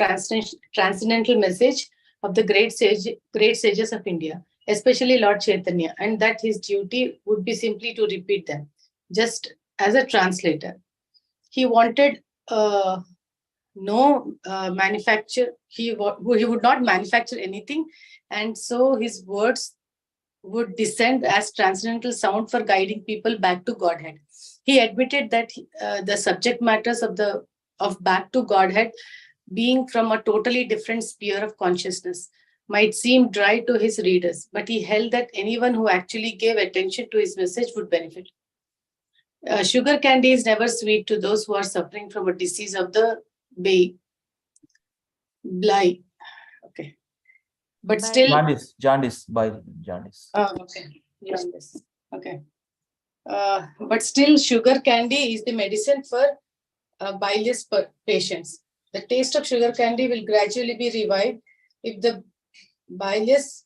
H: transcendental message of the great sages of India, especially Lord Chaitanya, and that his duty would be simply to repeat them, just as a translator. He wanted no manufacture. He would not manufacture anything, and so his words would descend as transcendental sound for guiding people back to Godhead. He admitted that the subject matters of back to Godhead, being from a totally different sphere of consciousness, might seem dry to his readers, but he held that anyone who actually gave attention to his message would benefit. Sugar candy is never sweet to those who are suffering from a disease of the bile. Okay. But still...
B: Jaundice.
H: Okay. Jaundice. Okay. But still, sugar candy is the medicine for bilious patients. The taste of sugar candy will gradually be revived if the bilious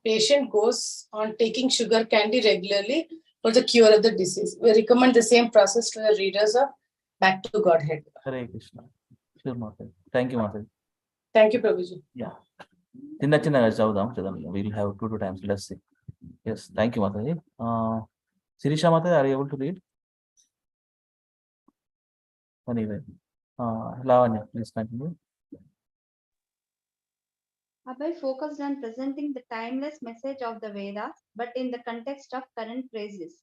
H: patient goes on taking sugar candy regularly for the cure of the disease. We recommend the same process to the readers of Back to Godhead.
B: Hare Krishna. Sure, Mataji. Thank you, Mataji.
H: Thank you, Prabhuji.
B: Yeah. We'll have two times. Let's see. Yes, thank you, Mataji. Sirisha Mataji, are you able to read? Anyway, Lavanya, please continue.
I: Abhay focused on presenting the timeless message of the Vedas, but in the context of current crisis.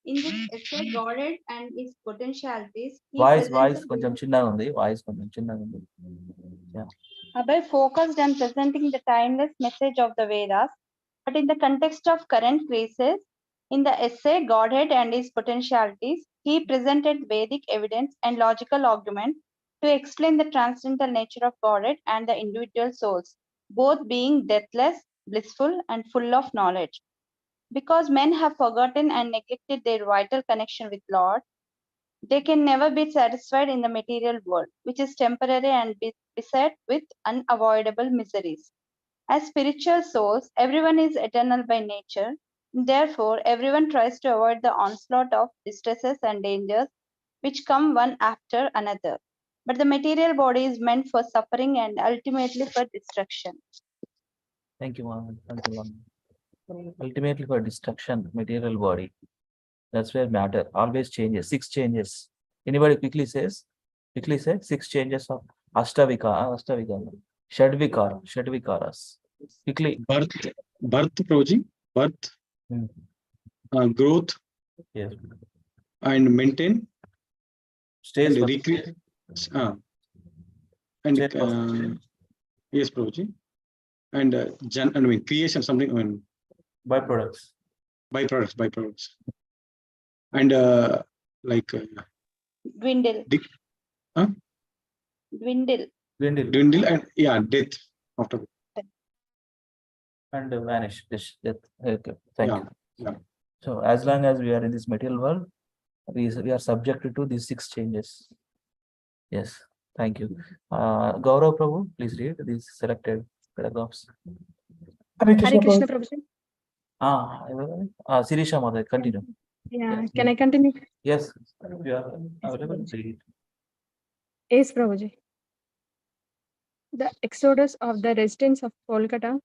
I: In this essay, Godhead and its potentialities,
B: Voice koncham chinnaga undi. Voice koncham chinnaga undi. Yeah.
I: Abhay focused on presenting the timeless message of the Vedas, but in the context of current crisis. In the essay, Godhead and its potentialities, he presented Vedic evidence and logical argument to explain the transcendental nature of Godhead and the individual souls, both being deathless, blissful, and full of knowledge. Because men have forgotten and neglected their vital connection with Lord, they can never be satisfied in the material world, which is temporary and beset with unavoidable miseries. As spiritual souls, everyone is eternal by nature. Therefore, everyone tries to avoid the onslaught of distresses and dangers which come one after another. But the material body is meant for suffering and ultimately for destruction.
B: Thank you, ma'am. Thank you, ma'am. Ultimately for destruction, material body. That's where matter always changes. 6 changes. Anybody quickly say 6 changes of Ashtavikara, Shadvikaras. Quickly.
D: Birth, Prabhuji, birth,
B: Hmm.
D: growth,
B: Yes.
D: and maintain,
B: Stays
D: and
B: for
D: recreate, and
B: State for
D: yes, Prabhuji, and creation, something,
B: byproducts.
D: byproducts, and
I: Dwindle.
D: Huh?
I: Dwindle.
D: Dwindle, and death after.
B: And vanish. Death. Okay. Thank you.
D: Yeah.
B: So as long as we are in this material world, we are subjected to these 6 changes. Yes. Thank you. Gaurav Prabhu, please read these selected paragraphs.
J: Hare
F: Hare Krishna,
J: Prabhu.
F: Prabhuji.
B: Sirisha Mother, continue.
F: Yeah,
B: Yes.
F: can I continue?
B: Yes, you are available. Read.
F: Yes, Prabhuji. The exodus of the residents of Kolkata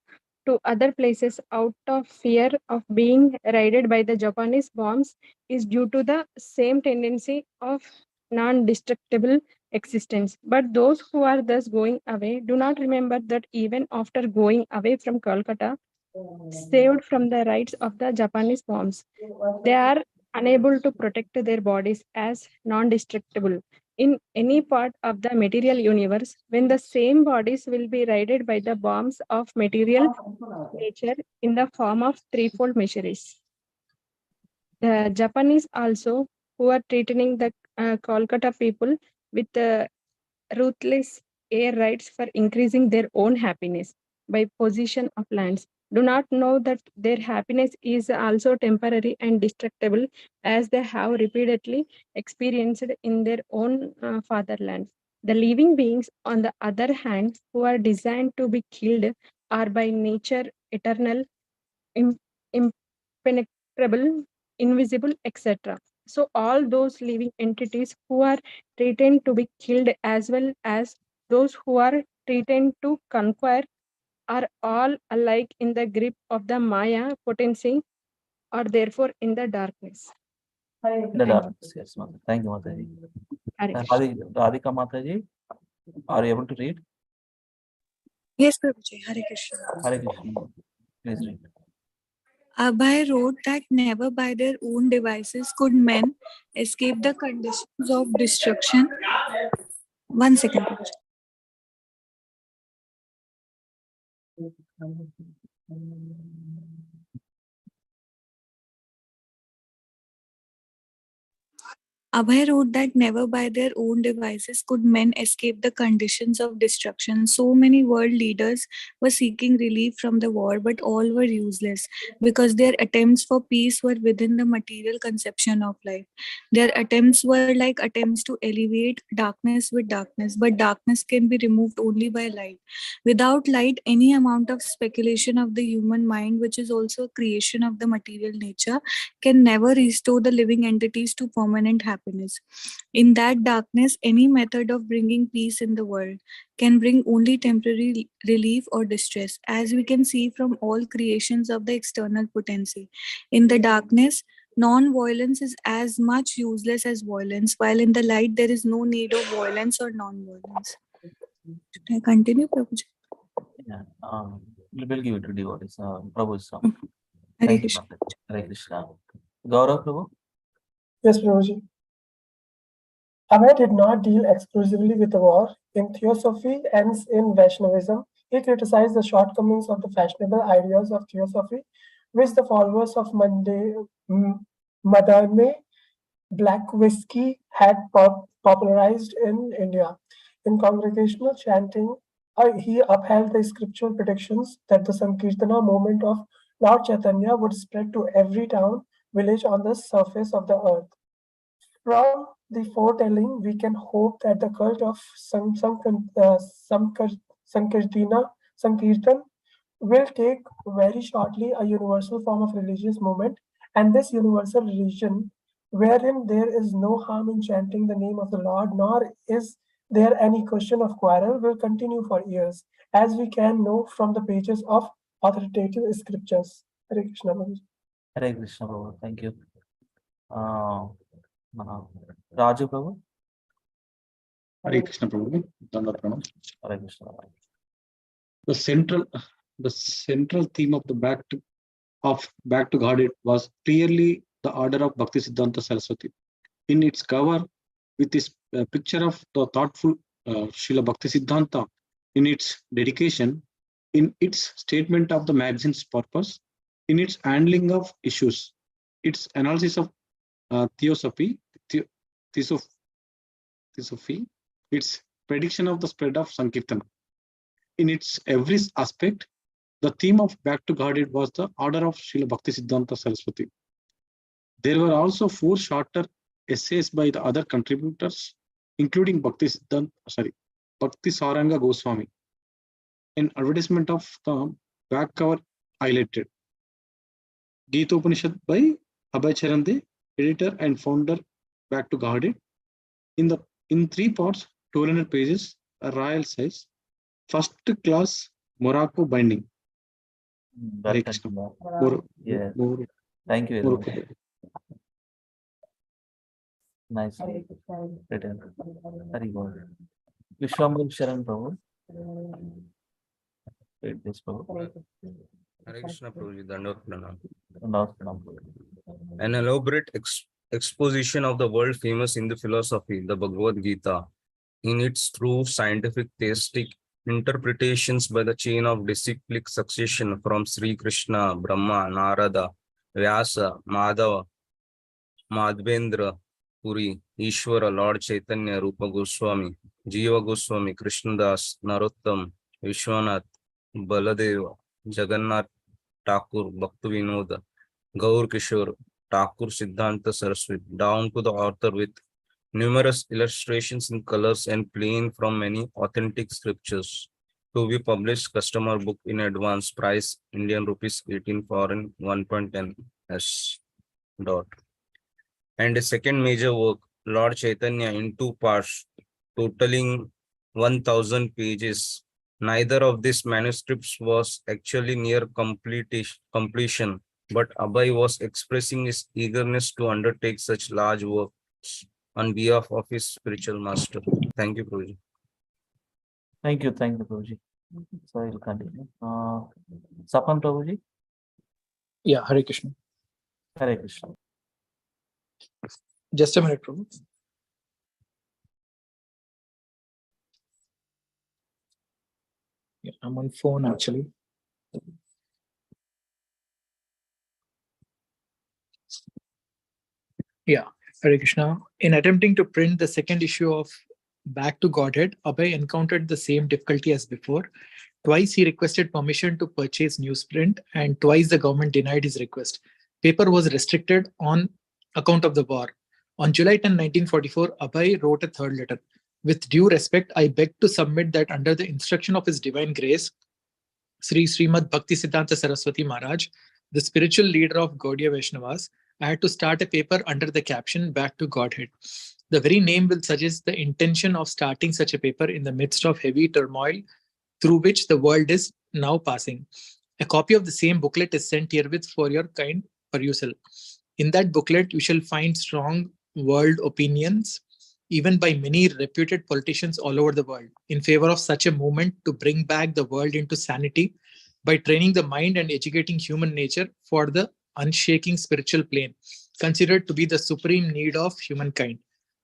F: to other places out of fear of being raided by the Japanese bombs is due to the same tendency of non-destructible existence. But those who are thus going away do not remember that even after going away from Kolkata, saved from the raids of the Japanese bombs, they are unable to protect their bodies as non-destructible. In any part of the material universe, when the same bodies will be raided by the bombs of material nature in the form of threefold miseries. The Japanese also, who are threatening the Kolkata people with ruthless air raids for increasing their own happiness by possession of lands, do not know that their happiness is also temporary and destructible, as they have repeatedly experienced in their own fatherland. The living beings, on the other hand, who are designed to be killed, are by nature eternal, impenetrable, invisible, etc. So all those living entities who are threatened to be killed, as well as those who are threatened to conquer, are all alike in the grip of the Maya potency, or therefore in the darkness.
B: The darkness, yes, Mother. Thank you, Mataji. Radhika Mataji, are you able to read?
K: Yes, Prabhuji. Hare Krishna.
B: Hare Krishna. Please read.
K: Abhay wrote that never by their own devices could men escape the conditions of destruction. 1 second, Prabhuji. Abhay wrote that never by their own devices could men escape the conditions of destruction. So many world leaders were seeking relief from the war, but all were useless because their attempts for peace were within the material conception of life. Their attempts were like attempts to alleviate darkness with darkness, but darkness can be removed only by light. Without light, any amount of speculation of the human mind, which is also a creation of the material nature, can never restore the living entities to permanent happiness. In that darkness, any method of bringing peace in the world can bring only temporary relief or distress, as we can see from all creations of the external potency. In the darkness, non-violence is as much useless as violence, while in the light there is no need of violence or non-violence. Should I continue, Prabhuji?
B: Yeah. We'll give it to devotees. Prabhu.
K: Hare
B: Thank you,
K: Krishna.
B: Mataji. Hare Krishna. Gaurav Prabhu.
J: Yes, Prabhuji. Abhay did not deal exclusively with the war. In Theosophy and in Vaishnavism, he criticized the shortcomings of the fashionable ideas of Theosophy, which the followers of Madame Black Whiskey had popularized in India. In congregational chanting, he upheld the scriptural predictions that the Sankirtana movement of Lord Chaitanya would spread to every town, village on the surface of the earth. From the foretelling, we can hope that the cult of Sankirtan will take very shortly a universal form of religious movement, and this universal religion, wherein there is no harm in chanting the name of the Lord, nor is there any question of quarrel, will continue for years, as we can know from the pages of authoritative scriptures. Hare Krishna. Maharaj.
B: Hare Krishna Prabhu. Thank you. Raju Prabhu.
D: Hare Krishna Prabhu. Dandavat Pranam.
B: Hare Krishna.
D: The central theme of the Back to Godhead was clearly the order of Bhaktisiddhanta Saraswati. In its cover, with this picture of the thoughtful Srila Bhaktisiddhanta, in its dedication, in its statement of the magazine's purpose, in its handling of issues, its analysis of theosophy, its prediction of the spread of Sankirtan. In its every aspect, the theme of Back to Godhead was the order of Srila Bhaktisiddhanta Saraswati. There were also 4 shorter essays by the other contributors, including Bhakti Saranga Goswami. An advertisement of the back cover highlighted. Gita Upanishad by Abhay Charande, editor and founder Back to Godhead. In 3 parts, 200 pages, a royal size, first class Morocco binding.
B: Yes. Thank you very much. Nice. Written. Very good. Vishwambhur Sharan Prabhu. Wait, this Prabhu.
L: Hare Krishna Prabhuji, Dandavat Pranam.
B: Dandavat Pranam.
L: An elaborate exposition of the world famous Hindu philosophy, the Bhagavad Gita, in its true scientific theistic interpretations by the chain of disciplic succession from Sri Krishna, Brahma, Narada, Vyasa, Madhava, Madhvendra, Puri, Ishvara, Lord Chaitanya, Rupa Goswami, Jiva Goswami, Krishnadas, Narottam, Vishwanath, Baladeva, Jagannath Thakur, Bhaktivinoda, Gaur Kishore, Thakur Siddhanta Saraswati, down to the author with numerous illustrations in colors and plain from many authentic scriptures. To be published customer book in advance, price Indian rupees 18, foreign 1.10 S. Dot. And a second major work, Lord Chaitanya, in 2 parts, totaling 1000 pages. Neither of these manuscripts was actually near completion, but Abhay was expressing his eagerness to undertake such large works on behalf of his spiritual master. Thank you, Prabhuji.
B: Thank you, Prabhuji. So I will continue. Sapan Prabhuji.
M: Yeah, Hare Krishna.
B: Hare Krishna.
M: Just a minute, Prabhu. Yeah, I'm on phone actually. Yeah, Hare Krishna. In attempting to print the second issue of Back to Godhead, Abhay encountered the same difficulty as before. Twice he requested permission to purchase newsprint, and twice the government denied his request. Paper was restricted on account of the war. On July 10, 1944, Abhay wrote a third letter. With due respect, I beg to submit that under the instruction of His Divine Grace, Srimad Bhaktisiddhanta Saraswati Maharaj, the spiritual leader of Gaudiya Vaishnavas, I had to start a paper under the caption Back to Godhead. The very name will suggest the intention of starting such a paper in the midst of heavy turmoil through which the world is now passing. A copy of the same booklet is sent herewith for your kind perusal. In that booklet, you shall find strong world opinions, even by many reputed politicians all over the world, in favor of such a movement to bring back the world into sanity by training the mind and educating human nature for the unshaking spiritual plane, considered to be the supreme need of humankind.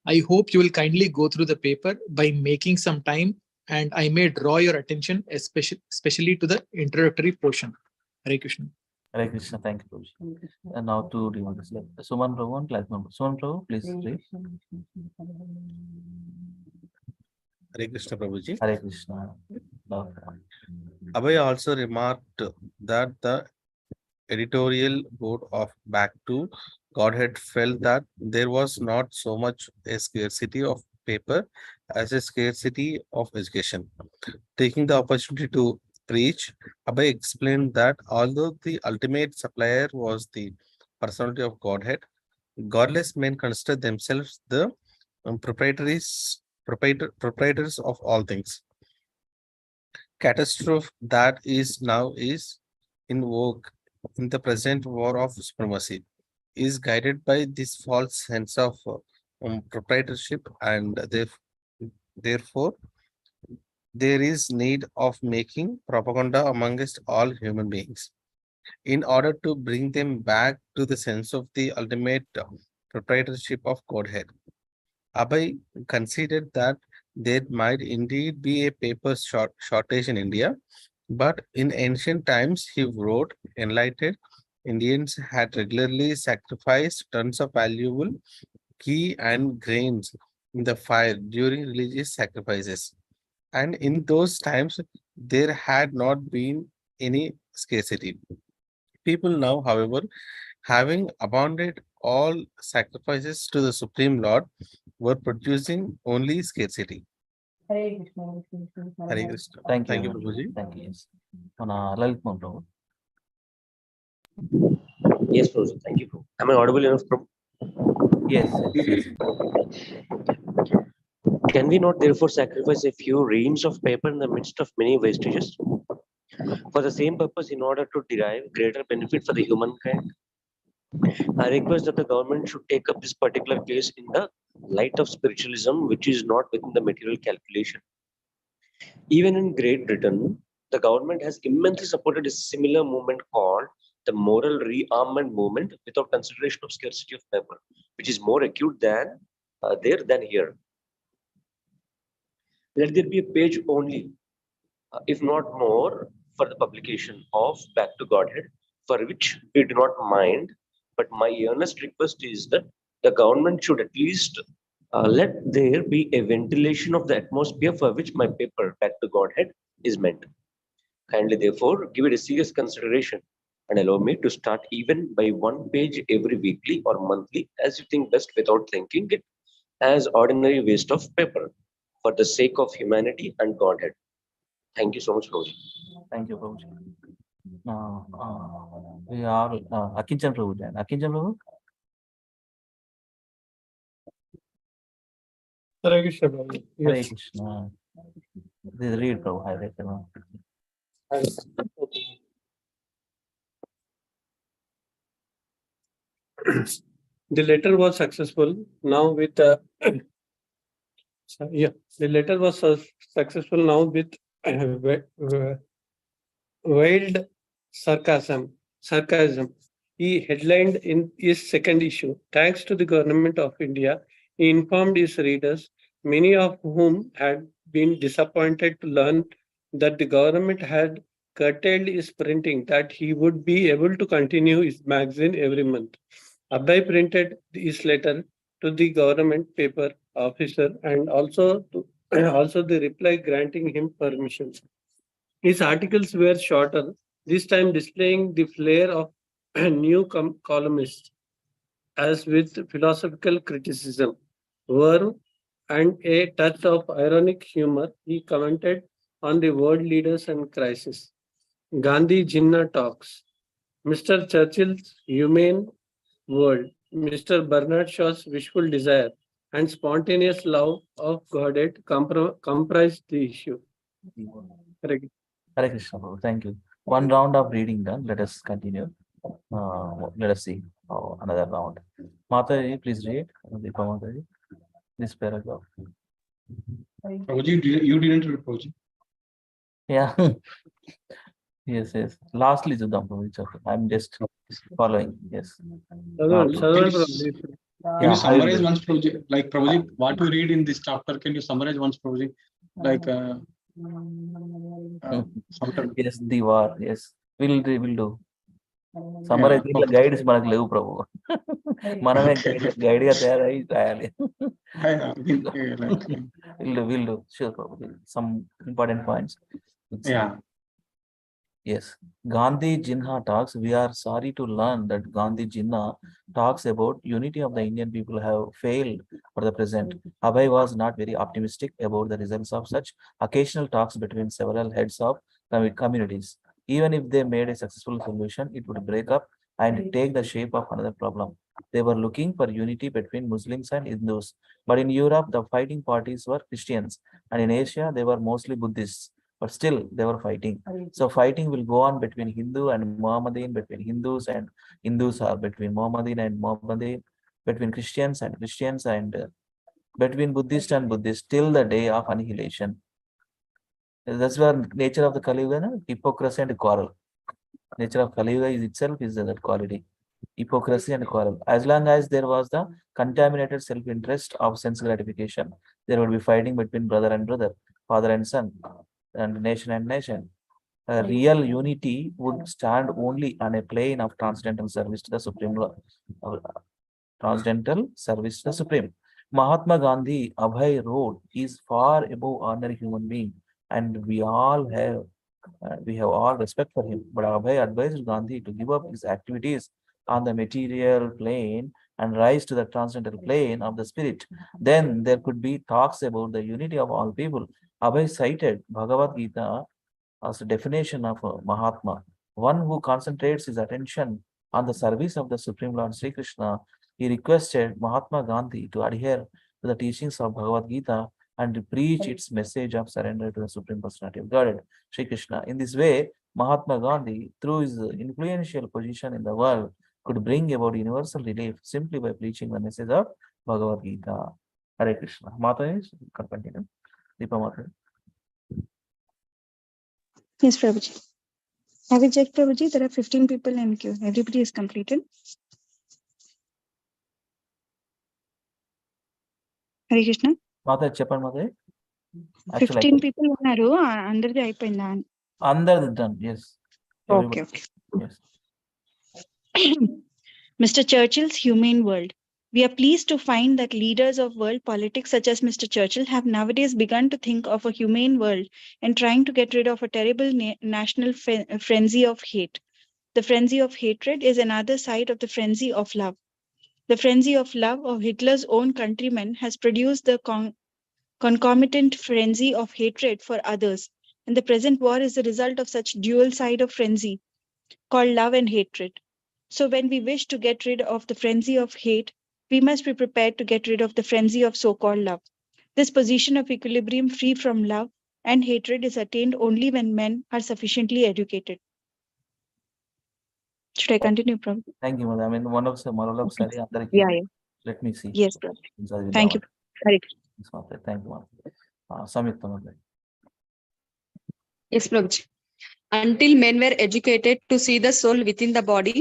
M: I hope you will kindly go through the paper by making some time, and I may draw your attention especially to the introductory portion. Hare Krishna.
B: Hare Krishna, thank you, Prabhuji. And now to read this letter. Suman Prabhu and class member. Suman Prabhu, please read.
N: Hare Krishna Prabhuji.
B: Hare Krishna.
N: Abhay also remarked that the editorial board of Back to Godhead felt that there was not so much a scarcity of paper as a scarcity of education. Taking the opportunity to preach, Abhay explained that although the ultimate supplier was the personality of Godhead, godless men consider themselves the proprietors of all things. Catastrophe that is now is in vogue in the present war of supremacy is guided by this false sense of proprietorship, and therefore there is need of making propaganda amongst all human beings in order to bring them back to the sense of the ultimate proprietorship of Godhead. Abhay considered that there might indeed be a paper shortage in India, but in ancient times, he wrote, enlightened Indians had regularly sacrificed tons of valuable ghee and grains in the fire during religious sacrifices. And in those times, there had not been any scarcity. People now, however, having abounded all sacrifices to the Supreme Lord, were producing only scarcity.
C: Hare Krishna, Hare Krishna, Hare
N: Hare
C: Hare.
N: Krishna.
B: Thank
N: Thank you,
B: you.
N: Prabhuji.
B: Thank you. Yes. Lalit Mohan.
O: Yes, Prabhuji. Thank you. Prabhu. Am I audible enough, Prabhu?
B: Yes, yes.
O: Can we not therefore sacrifice a few reams of paper in the midst of many wastages for the same purpose in order to derive greater benefit for the humankind? I request that the government should take up this particular case in the light of spiritualism, which is not within the material calculation. Even in Great Britain, the government has immensely supported a similar movement called the moral rearmament movement without consideration of scarcity of paper, which is more acute than there than here. Let there be a page only, if not more, for the publication of Back to Godhead, for which we do not mind. But my earnest request is that the government should at least let there be a ventilation of the atmosphere for which my paper Back to Godhead is meant. Kindly, therefore, give it a serious consideration and allow me to start even by one page every weekly or monthly as you think best without thinking it as ordinary waste of paper for the sake of humanity and Godhead. Thank you so much, Prabhuji.
B: Thank you, Prabhuji. We are Akinchan Prabhuji. Akinchan Prabhu?
J: Hare Krishna, Prabhu.
B: Hare
J: Yes.
B: Krishna. This is read, Prabhu. Hare Krishna.
J: The letter was successful. Now with the letter was successful now with wild sarcasm. He headlined in his second issue. Thanks to the government of India, he informed his readers, many of whom had been disappointed to learn that the government had curtailed his printing, that he would be able to continue his magazine every month. Abhay printed his letter to the government paper officer and also the reply granting him permission. His articles were shorter, this time displaying the flair of a new columnist, as with philosophical criticism, verve, and a touch of ironic humor. He commented on the world leaders and crisis. Gandhi Jinnah talks, Mr. Churchill's humane world, Mr. Bernard Shaw's wishful desire, and spontaneous love of Godhead comprised the issue.
B: Hare Krishna, Prabhu. Thank you. One round of reading done. Let us continue. Let us see another round. Mataji, please read. Deepa Mataji, this paragraph.
D: Prabhuji, you didn't read, Prabhuji.
B: Yeah. Yes. Lastly, Judam, I'm just following. Yes.
D: Can you summarize once, Prabhuji? Like, Prabhuji, what you read in this chapter, can you summarize once, Prabhuji? Like,
B: yes, the war. Yes, we'll do. Summarize guides మనకు లేవు ప్రభు. మనమే guide గా తయారై రాయాలి. We'll do. Sure, probably some important points.
D: Yeah.
B: Yes, Gandhi Jinnah talks. We are sorry to learn that Gandhi Jinnah talks about unity of the Indian people have failed for the present. Abhay was not very optimistic about the results of such occasional talks between several heads of communities. Even if they made a successful solution, it would break up and take the shape of another problem. They were looking for unity between Muslims and Hindus, but in Europe, the fighting parties were Christians, and in Asia, they were mostly Buddhists. But still, they were fighting. So fighting will go on between Hindu and Mohammedan, between Hindus and Hindus, or between Mohammedan and Mohammedan, between Christians and between Buddhist and Buddhist till the day of annihilation. That's where nature of the Kali Yuga, no? Hypocrisy and quarrel. Nature of Kali Yuga is itself is that quality, hypocrisy and quarrel. As long as there was the contaminated self-interest of sense gratification, there would be fighting between brother and brother, father and son, and nation and nation. Real unity would stand only on a plane of transcendental service to the Supreme Law. Transcendental service to the Supreme. Mahatma Gandhi, Abhay wrote, is far above ordinary human being, and we have all respect for him. But Abhay advised Gandhi to give up his activities on the material plane and rise to the transcendental plane of the spirit. Then there could be talks about the unity of all people. Abhay cited Bhagavad Gita as a definition of a Mahatma, one who concentrates his attention on the service of the Supreme Lord Sri Krishna. He requested Mahatma Gandhi to adhere to the teachings of Bhagavad Gita and to preach its message of surrender to the Supreme Personality of Godhead, Sri Krishna. In this way, Mahatma Gandhi, through his influential position in the world, could bring about universal relief simply by preaching the message of Bhagavad Gita. Hare Krishna. Mata is continue. Deepa Mata.
E: Yes, Prabhuji. I will check, Prabhuji. There are 15 people in queue. Everybody is completed. Hare Krishna.
B: Mata చెప్పండి Mata.
E: 15 people ఉన్నారు అందరిది అయిపోయిందా
B: Under the done, yes.
E: Okay.
B: Yes.
E: Mr. Churchill's Humane World. We are pleased to find that leaders of world politics such as Mr. Churchill have nowadays begun to think of a humane world and trying to get rid of a terrible national frenzy of hate. The frenzy of hatred is another side of the frenzy of love. The frenzy of love of Hitler's own countrymen has produced the concomitant frenzy of hatred for others, and the present war is the result of such dual side of frenzy called love and hatred. So when we wish to get rid of the frenzy of hate, we must be prepared to get rid of the frenzy of so-called love. This position of equilibrium free from love and hatred is attained only when men are sufficiently educated. Should I continue, Prabhu?
B: Thank you, Mother. I mean, one of the moral of Sari,
E: Yeah.
B: let me see.
E: Yes, Prabhu. Thank you.
B: Thank you, Mother. Samyukta, Mother.
F: Yes, Prabhuji. Until men were educated to see the soul within the body,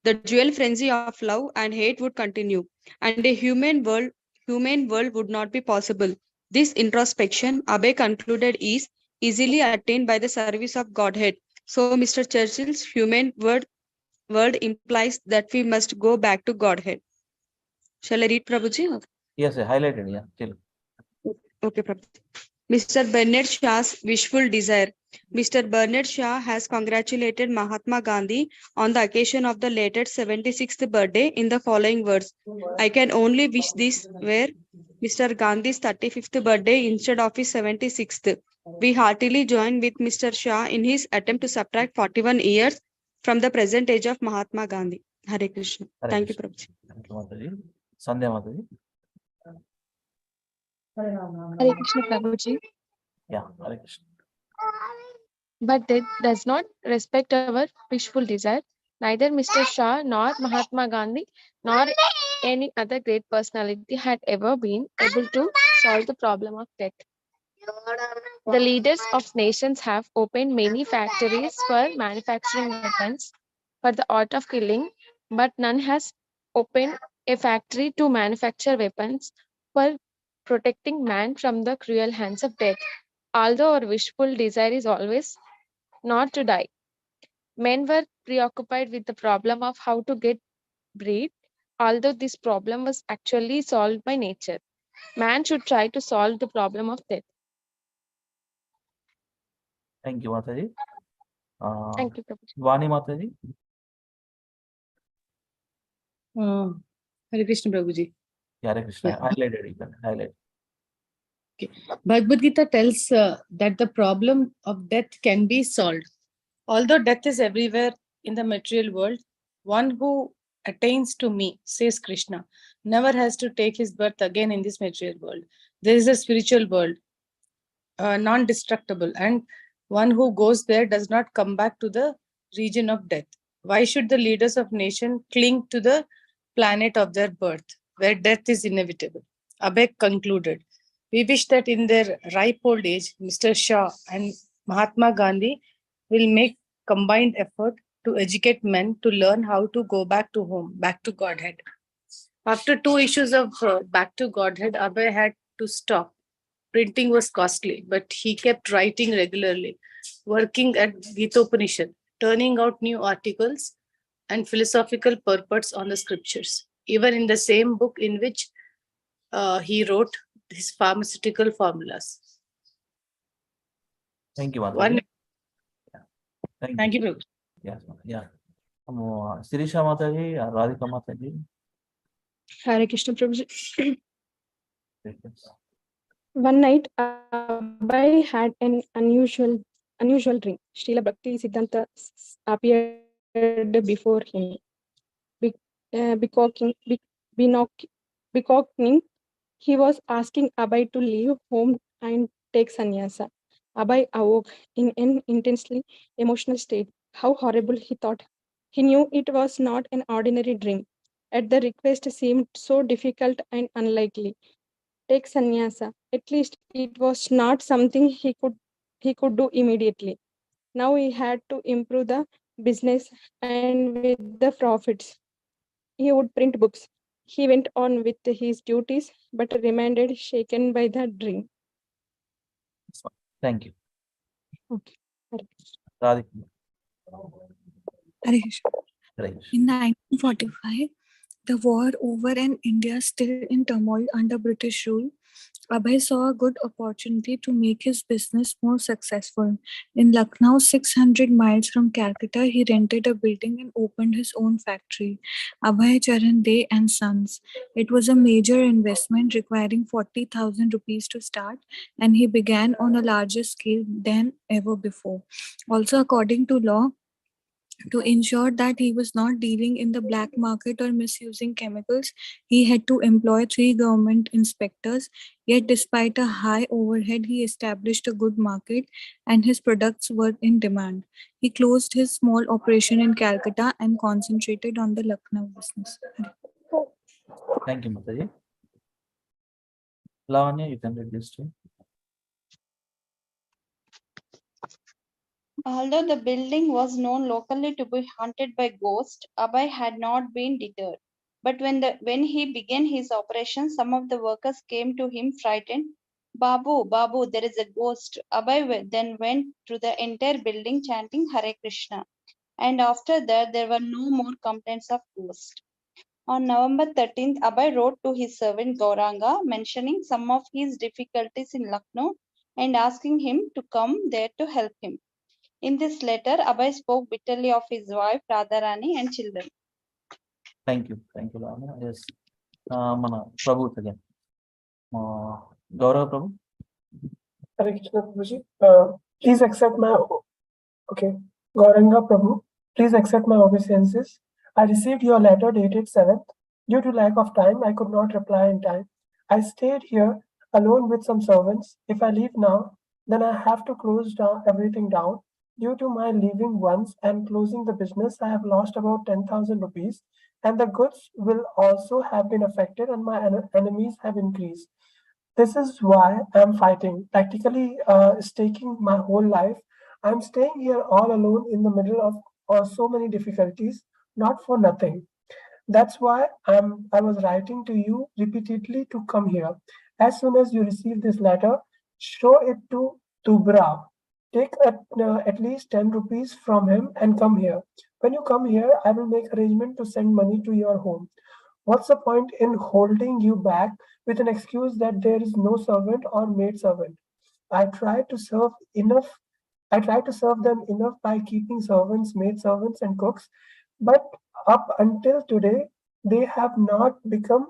F: the dual frenzy of love and hate would continue, and a humane world would not be possible. This introspection, Abhay concluded, is easily attained by the service of Godhead. So, Mr. Churchill's humane word implies that we must go back to Godhead. Shall I read, Prabhuji?
B: Yes, I highlighted, yeah. Chill.
F: Okay, Prabhuji. Mr. Bernard Shaw's wishful desire. Mr. Bernard Shaw has congratulated Mahatma Gandhi on the occasion of the later 76th birthday in the following words. I can only wish this were Mr. Gandhi's 35th birthday instead of his 76th. We heartily join with Mr. Shaw in his attempt to subtract 41 years from the present age of Mahatma Gandhi. Hare Krishna. Thank you, Prabhuji.
B: Thank you, Mataji. Sandhya, Mataji.
G: Hare Krishna, Prabhuji.
B: Yeah, Hare Krishna.
G: But that does not respect our wishful desire. Neither Mr. Shah nor Mahatma Gandhi nor any other great personality had ever been able to solve the problem of death. The leaders of nations have opened many factories for manufacturing weapons for the art of killing, but none has opened a factory to manufacture weapons for protecting man from the cruel hands of death. Although our wishful desire is always not to die, men were preoccupied with the problem of how to get breed, although this problem was actually solved by nature. Man should try to solve the problem of death.
B: Thank you, Mataji.
G: Thank you, Prabhuji.
B: Vani Mataji.
H: Hare Krishna Prabhuji.
B: Hare Krishna. Highlighted. You can highlight.
H: Okay. Bhagavad Gita tells that the problem of death can be solved. Although death is everywhere in the material world, one who attains to me, says Krishna, never has to take his birth again in this material world. There is a spiritual world, non-destructible, and one who goes there does not come back to the region of death. Why should the leaders of nation cling to the planet of their birth, where death is inevitable? Abhay concluded, we wish that in their ripe old age, Mr. Shah and Mahatma Gandhi will make combined effort to educate men to learn how to go back to home, back to Godhead. After 2 issues of Back to Godhead, Abhay had to stop. Printing was costly, but he kept writing regularly, working at Gita-Upanishad, turning out new articles and philosophical purports on the scriptures, even in the same book in which he wrote his pharmaceutical formulas.
B: Thank you, Mataji.
H: One,
B: Thank
H: you, Prabhu.
B: Yes, yeah. Sirisha Mataji, Radhika Mataji.
P: Hare Krishna Prabhuji. One night, Abhay had an unusual dream. Srila Bhakti Siddhanta appeared before him, beckoning. He was asking Abhay to leave home and take sannyasa. Abhay awoke in an intensely emotional state. How horrible, he thought. He knew it was not an ordinary dream. Yet the request seemed so difficult and unlikely. Take sannyasa. At least it was not something he could do immediately. Now he had to improve the business, and with the profits, he would print books. He went on with his duties, but remained shaken by the dream.
B: Thank you.
P: Okay.
B: Radhika.
K: Hare Krishna. In 1945, the war over and India still in turmoil under British rule, Abhay saw a good opportunity to make his business more successful. In Lucknow, 600 miles from Calcutta, he rented a building and opened his own factory, Abhay Charan Dey and Sons. It was a major investment requiring 40,000 rupees to start, and he began on a larger scale than ever before. Also, according to law, to ensure that he was not dealing in the black market or misusing chemicals, he had to employ 3 government inspectors. Yet, despite a high overhead, he established a good market and his products were in demand. He closed his small operation in Calcutta and concentrated on the Lucknow business.
B: Thank you, Mataji. Lavanya, you can read this too.
I: Although the building was known locally to be haunted by ghosts, Abhay had not been deterred. But when he began his operation, some of the workers came to him frightened. Babu, Babu, there is a ghost. Abhay then went through the entire building chanting Hare Krishna. And after that, there were no more complaints of ghosts. On November 13th, Abhay wrote to his servant Gauranga, mentioning some of his difficulties in Lucknow and asking him to come there to help him. In this letter, Abhay spoke bitterly of his wife, Radharani, and children.
B: Thank you, Lavanya. Yes. Mana Prabhu again. Gaurav Prabhu.
J: Hare Krishna Prabhuji. Please accept my Gauranga Prabhu. Please accept my obeisances. I received your letter dated 7th. Due to lack of time, I could not reply in time. I stayed here alone with some servants. If I leave now, then I have to close everything down. Due to my leaving once and closing the business, I have lost about 10,000 rupees, and the goods will also have been affected, and my enemies have increased. This is why I'm fighting, practically staking my whole life. I'm staying here all alone in the middle of so many difficulties, not for nothing. That's why I was writing to you repeatedly to come here. As soon as you receive this letter, show it to Tubra. Take at least 10 rupees from him and come here. When you come here, I will make arrangement to send money to your home. What's the point in holding you back with an excuse that there is no servant or maid servant? I tried to serve enough I try to serve them enough by keeping servants, maidservants, and cooks, but up until today, they have not become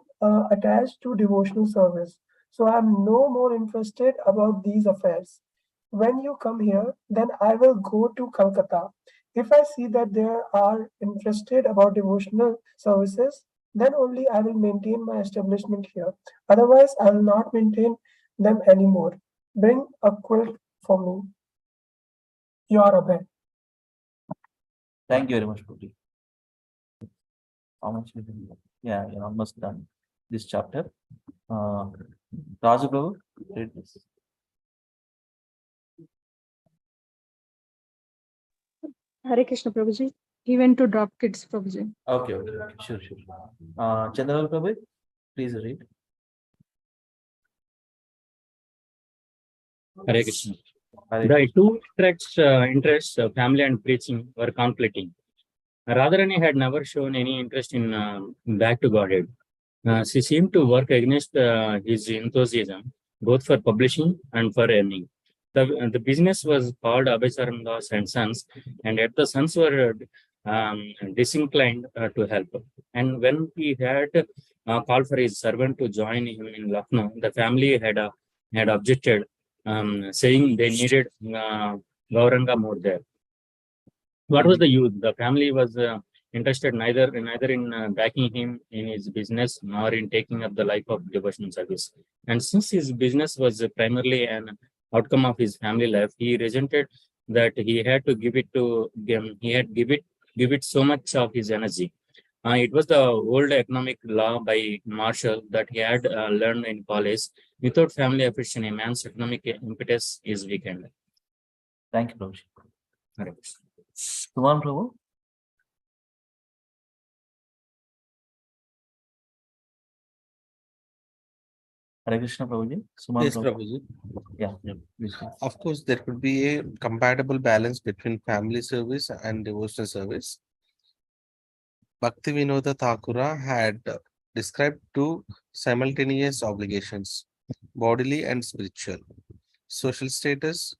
J: attached to devotional service. So I'm no more interested about these affairs. When you come here, then I will go to Calcutta. If I see that they are interested about devotional services, then only I will maintain my establishment here. Otherwise, I will not maintain them anymore. Bring a quilt for me. You are a bed.
B: Thank you very much, Prabhuji. How much we can do? Yeah, you're almost done this chapter. Raju Prabhu, read this.
P: Hare Krishna Prabhuji. He went to drop kids, Prabhuji.
B: Okay, sure. Chandral Prabhu, please read.
Q: Hare Krishna. The two interests, family and preaching, were conflicting. Radharani had never shown any interest in back to Godhead. She seemed to work against his enthusiasm, both for publishing and for earning. The business was called Abhay Das and Sons, and yet the sons were disinclined to help. And when he had called for his servant to join him in Lucknow, the family had objected, saying they needed Gauranga more there. What was the use? The family was interested neither in backing him in his business nor in taking up the life of devotional service. And since his business was primarily an outcome of his family life, he resented that he had to give it so much of his energy. It was the old economic law by Marshall that he had learned in college. Without family affection, a man's economic impetus is weakened.
B: Thank you, Prabhu. Suman Prabhu. Hare Krishna Prabhuji. Suman
N: Yes,
B: Prabhu.
N: Prabhuji.
B: Yeah. Please.
N: Of course, there could be a compatible balance between family service and devotional service. Bhakti Vinoda Thakura had described two simultaneous obligations, bodily and spiritual, social status,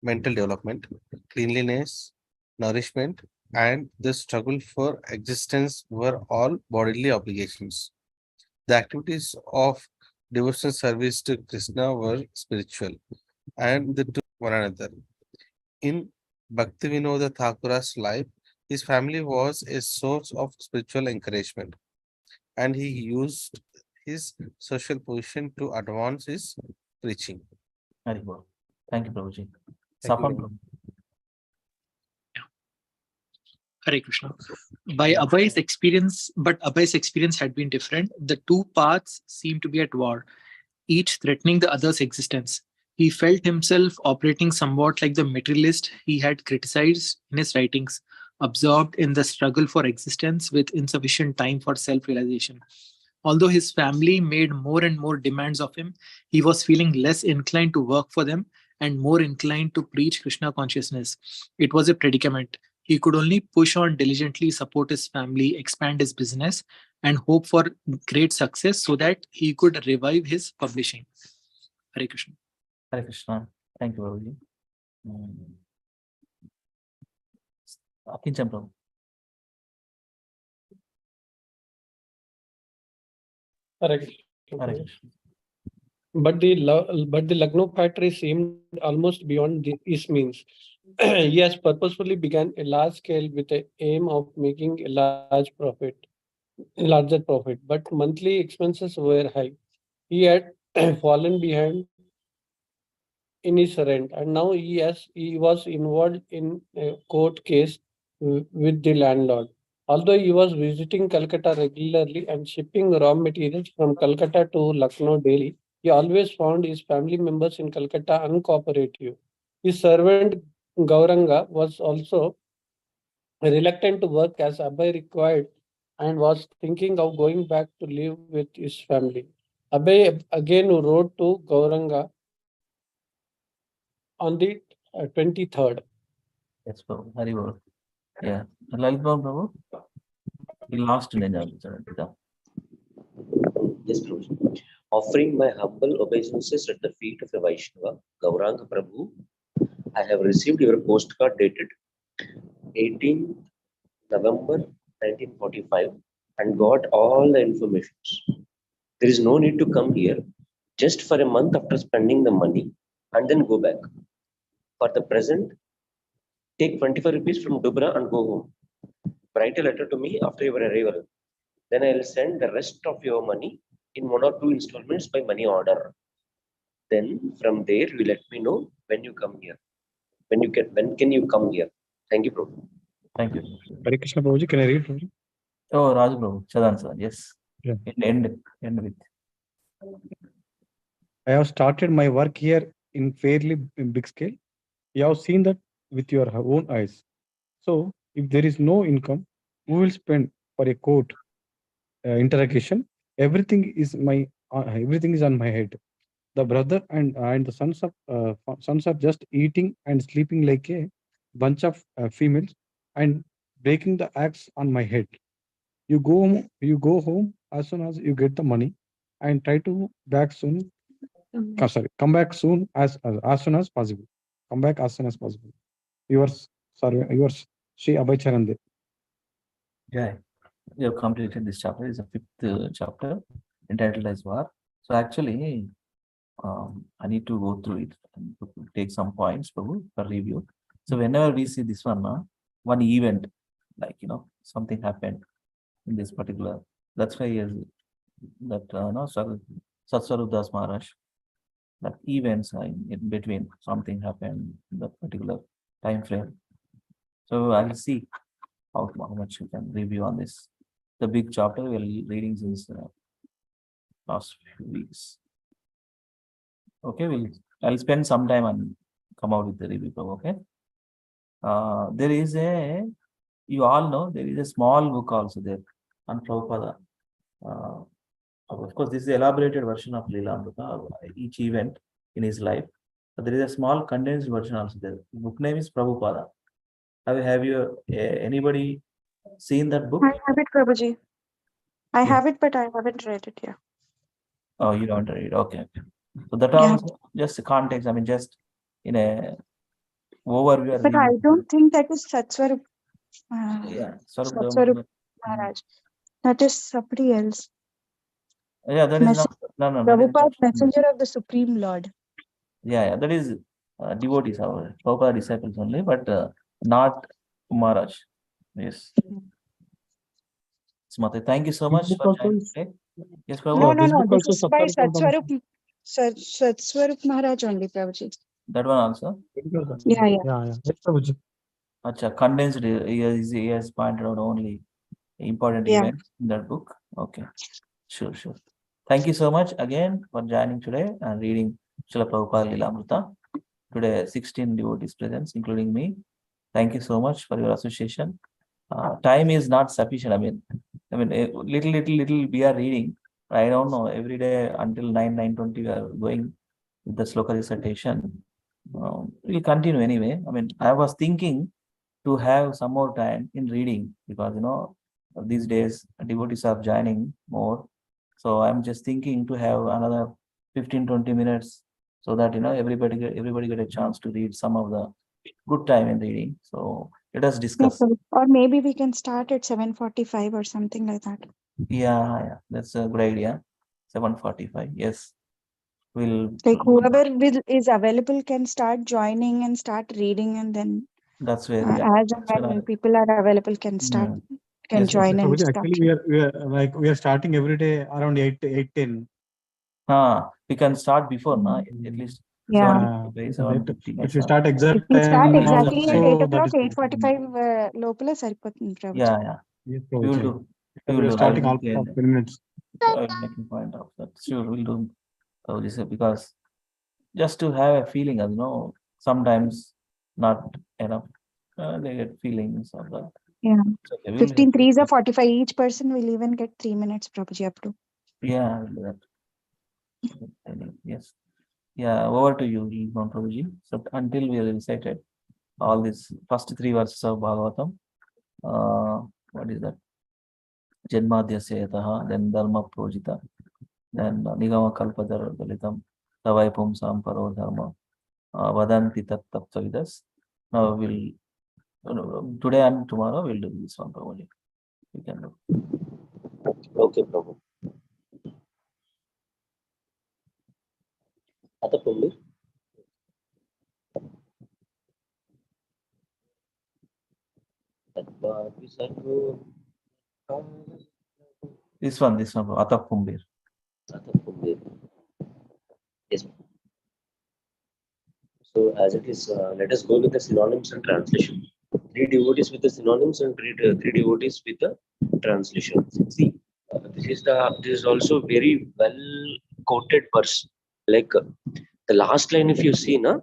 N: mental development, cleanliness, nourishment, and the struggle for existence were all bodily obligations. The activities of devotional service to Krishna were spiritual, and the two one another. In Bhakti Vinoda Thakura's life, his family was a source of spiritual encouragement, and he used his social position to advance his preaching.
B: Very well. Thank you, Prabhuji.
N: Thank
B: Sapan
N: you.
B: Prabhu.
M: Hare Krishna. By Abhay's experience, but Abhay's experience had been different. The two paths seemed to be at war, each threatening the other's existence. He felt himself operating somewhat like the materialist he had criticized in his writings, absorbed in the struggle for existence with insufficient time for self-realization. Although his family made more and more demands of him, he was feeling less inclined to work for them and more inclined to preach Krishna consciousness. It was a predicament. He could only push on diligently, support his family, expand his business, and hope for great success so that he could revive his publishing. Hare Krishna.
B: Hare Krishna. Thank you, Prabhuji. Kincham Prabhu.
R: Hare Krishna. But the Lucknow factory seemed almost beyond his means. He has purposefully began a large scale with the aim of making a larger profit, but monthly expenses were high. He had fallen behind in his rent, and now he was involved in a court case with the landlord. Although he was visiting Calcutta regularly and shipping raw materials from Calcutta to Lucknow daily, he always found his family members in Calcutta uncooperative. His servant Gauranga was also reluctant to work as Abhay required and was thinking of going back to live with his family. Abhay again wrote to Gauranga on the 23rd.
B: Yes, Prabhu. Hari Bol. Yeah. Lalit Prabhu. He lost in the
O: Yes, Prabhuji. Offering my humble obeisances at the feet of a Vaishnava, Gauranga Prabhu, I have received your postcard dated 18th November 1945 and got all the information. There is no need to come here just for a month after spending the money and then go back. For the present, take 25 rupees from Dubra and go home. Write a letter to me after your arrival. Then I will send the rest of your money in 1 or 2 installments by money order. Then from there, you let me know when you come here. When can you come here? Thank you, Prabhu.
B: Thank you.
R: Hare Krishna Prabhuji, can I read? Prabhuji?
B: Oh, Raj Prabhu, Chadan sir, yes.
R: Yeah.
B: End with.
R: I have started my work here in fairly big scale. You have seen that with your own eyes. So, if there is no income, who will spend for a court interrogation? Everything is on my head. The brother and the sons are just eating and sleeping like a bunch of females and breaking the axe on my head. You go home as soon as you get the money and try to back soon. Come back soon as soon as possible. Come back as soon as possible. Yours, Sri Abhay Charande.
B: Yeah, we have completed this chapter. It's the 5th chapter entitled as War. So actually, I need to go through it and take some points for review. So whenever we see this one event, like something happened in this particular, that's why that Satswarup Das Maharaj, that events in between, something happened in that particular time frame. So I'll see how much you can review on this. The big chapter we're reading since last few weeks. Okay, I'll spend some time and come out with the review. Okay. There is you all know there is a small book also there on Prabhupada. Of course, this is the elaborated version of Lilamrita, each event in his life. But there is a small condensed version also there. The book name is Prabhupada. Have you anybody seen that book?
E: I have it, Prabhuji. I
B: Yeah.
E: have it, but I haven't read it yet.
B: Oh, you don't read. Okay. So that
E: Yeah.
B: also just the context. I mean, just in a overview.
E: But I don't think that is Satswarup.
B: Yeah,
E: Satswarup Maharaj. That is somebody else.
B: Yeah, that is not. No.
E: Prabhupada, messenger of the Supreme Lord.
B: Yeah, that is devotees, our Prabhupada disciples only, but not Maharaj. Yes. Smati, thank you so much for joining today. Yes, Prabhu.
E: No. This is by Satswarup Maharaj only, Prabhuji.
B: That one also?
E: Yeah.
R: Yes, Prabhuji.
B: Acha, condensed, he has pointed out only important events in that book. Okay, sure. Thank you so much again for joining today and reading Srila Prabhupada Lilamrita. Today, 16 devotees present, including me. Thank you so much for your association. Time is not sufficient. I mean, little we are reading. I don't know, every day until 9:20 we are going with the Sloka recitation. We'll continue anyway. I mean, I was thinking to have some more time in reading because these days devotees are joining more. So I'm just thinking to have another 15-20 minutes so that everybody get a chance to read some of the good time in reading. So let us discuss.
E: Or maybe we can start at 7:45 or something like that.
B: Yeah, that's a good idea. 7:45. Yes. We'll
E: Like whoever is available can start joining and start reading, and then
B: that's where
E: as and when people are available can start can join and start.
R: Actually, we are starting every day around 8:10.
B: We can start before at least.
E: Yeah.
R: If you start exact
E: If we start
R: time,
E: exactly at 8
R: that
E: o'clock,
R: is
E: 8:45 lopala saripothundi, Prabhuji.
B: Yeah.
R: Yes,
B: We will do.
R: We are starting after 10 minutes.
B: I'll make a point of that. Sure, we'll do. Because just to have a feeling, sometimes not enough. They get feelings of that.
E: Yeah.
B: Okay,
E: 15 threes are 45. Each person will even get 3 minutes, Prabhuji, up to.
B: Yeah, I'll do that. Yes. Yeah, over to you, Prabhuji. So until we recited all these first 3 verses of Bhagavatam, what is that? Janmadhyasya, then Dharma Projita, then Nigama Kalpadara Dalitam, Tavai Pumsam Paro Dharma, Vadanti tat tapsavidas. Now today and tomorrow we'll do this one only. We can do.
O: Okay, Prabhu. Ata Pumbir.
B: This one, Atap Pumbir.
O: Yes. So as it is, let us go with the synonyms and translation. 3 devotees with the synonyms and three devotees with the translation. See, this is also very well quoted verse. Like the last line, if you see, na,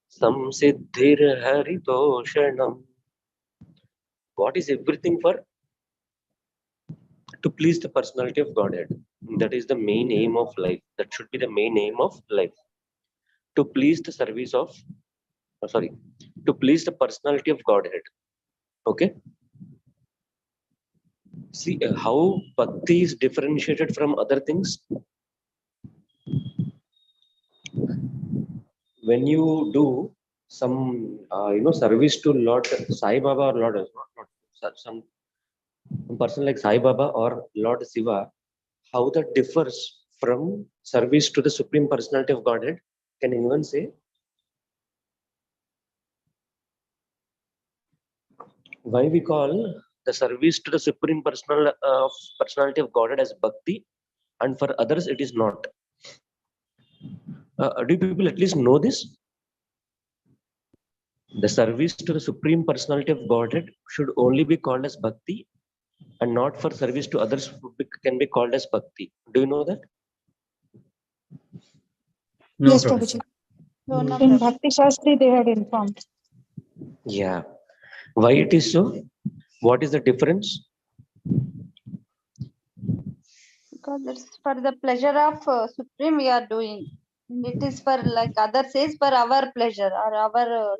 O: Sam Siddhir Haritoshanam. What is everything for? To please the personality of Godhead. That is the main aim of life. That should be the main aim of life. To please the service of, to please the personality of Godhead. Okay. See how bhakti is differentiated from other things. When you do some, service to Lord Sai Baba or Lord, some person like Sai Baba or Lord Shiva, how that differs from service to the Supreme Personality of Godhead? Can anyone say? Why we call the service to the Supreme Personality of Godhead as bhakti, and for others it is not? Do people at least know this? The service to the Supreme Personality of Godhead should only be called as bhakti, and not for service to others can be called as bhakti. Do you know that?
F: No,
P: Yes,
F: Professor.
P: Prabhuji. In Bhakti Shastri, they had informed.
O: Yeah. Why it is so? What is the difference?
I: Because it's for the pleasure of Supreme we are doing. It is for like other says for our pleasure or our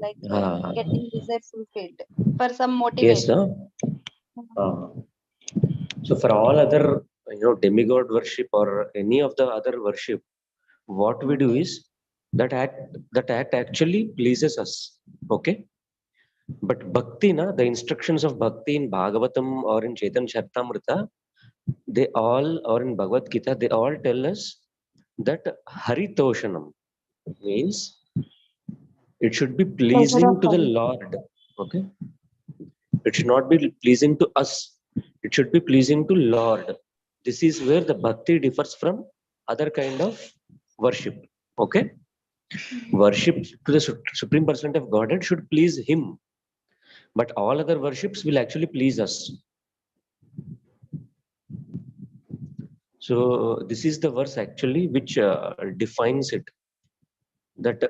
I: getting desire fulfilled for some
O: Yes,
I: motivation.
O: So for all other demigod worship or any of the other worship, what we do is that act actually pleases us. Okay. But bhakti, the instructions of bhakti in Bhagavatam or in Chaitanya Charitamrita, they all, or in Bhagavad Gita, they all tell us that Haritoshanam means it should be pleasing to the Lord. Okay. It should not be pleasing to us. It should be pleasing to Lord. This is where the bhakti differs from other kind of worship. Okay. Worship to the Supreme Personality of Godhead should please Him. But all other worships will actually please us. So this is the verse actually which defines it. That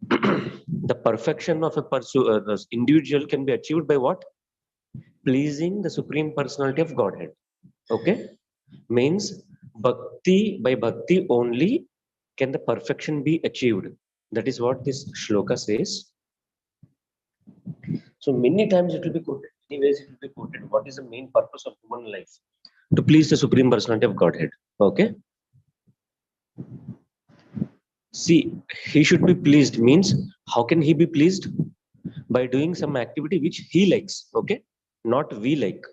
O: the perfection of a individual can be achieved by what? Pleasing the Supreme Personality of Godhead. Okay? Means bhakti, by bhakti only can the perfection be achieved. That is what this shloka says. So many times it will be quoted. Many ways it will be quoted. What is the main purpose of human life? To please the Supreme Personality of Godhead. Okay? See, he should be pleased means how can he be pleased? By doing some activity which he likes. Okay? Not we like.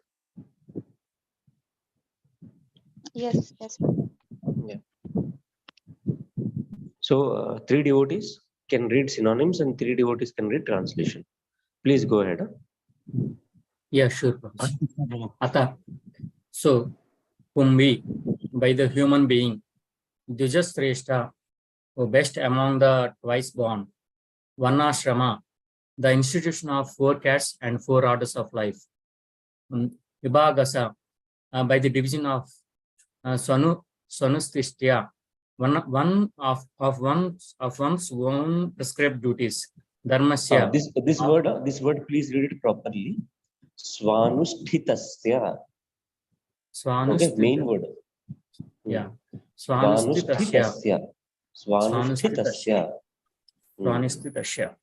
I: Yes.
O: Yeah. So 3 devotees can read synonyms and 3 devotees can read translation. Please go ahead.
Q: Yeah, sure, Professor. Ata. So, Pumbi, by the human being, Dvijasreshta, who best among the twice born, Varnashrama, the institution of 4 castes and 4 orders of life. Vibhagasa, by the division of Swanustishya, one of one's own prescribed duties. Dharmasya.
O: This word, please read it properly. Swanusthitasya. Okay, main word.
Q: Yeah. Swanusthitasya. Swanusthitasya.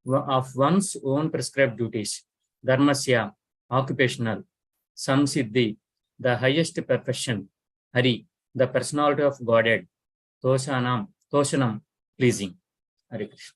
Q: Of one's own prescribed duties. Dharmasya, occupational. Samsiddhi, the highest perfection. Hari, the personality of Godhead. Toshanam, pleasing. Hare Krishna.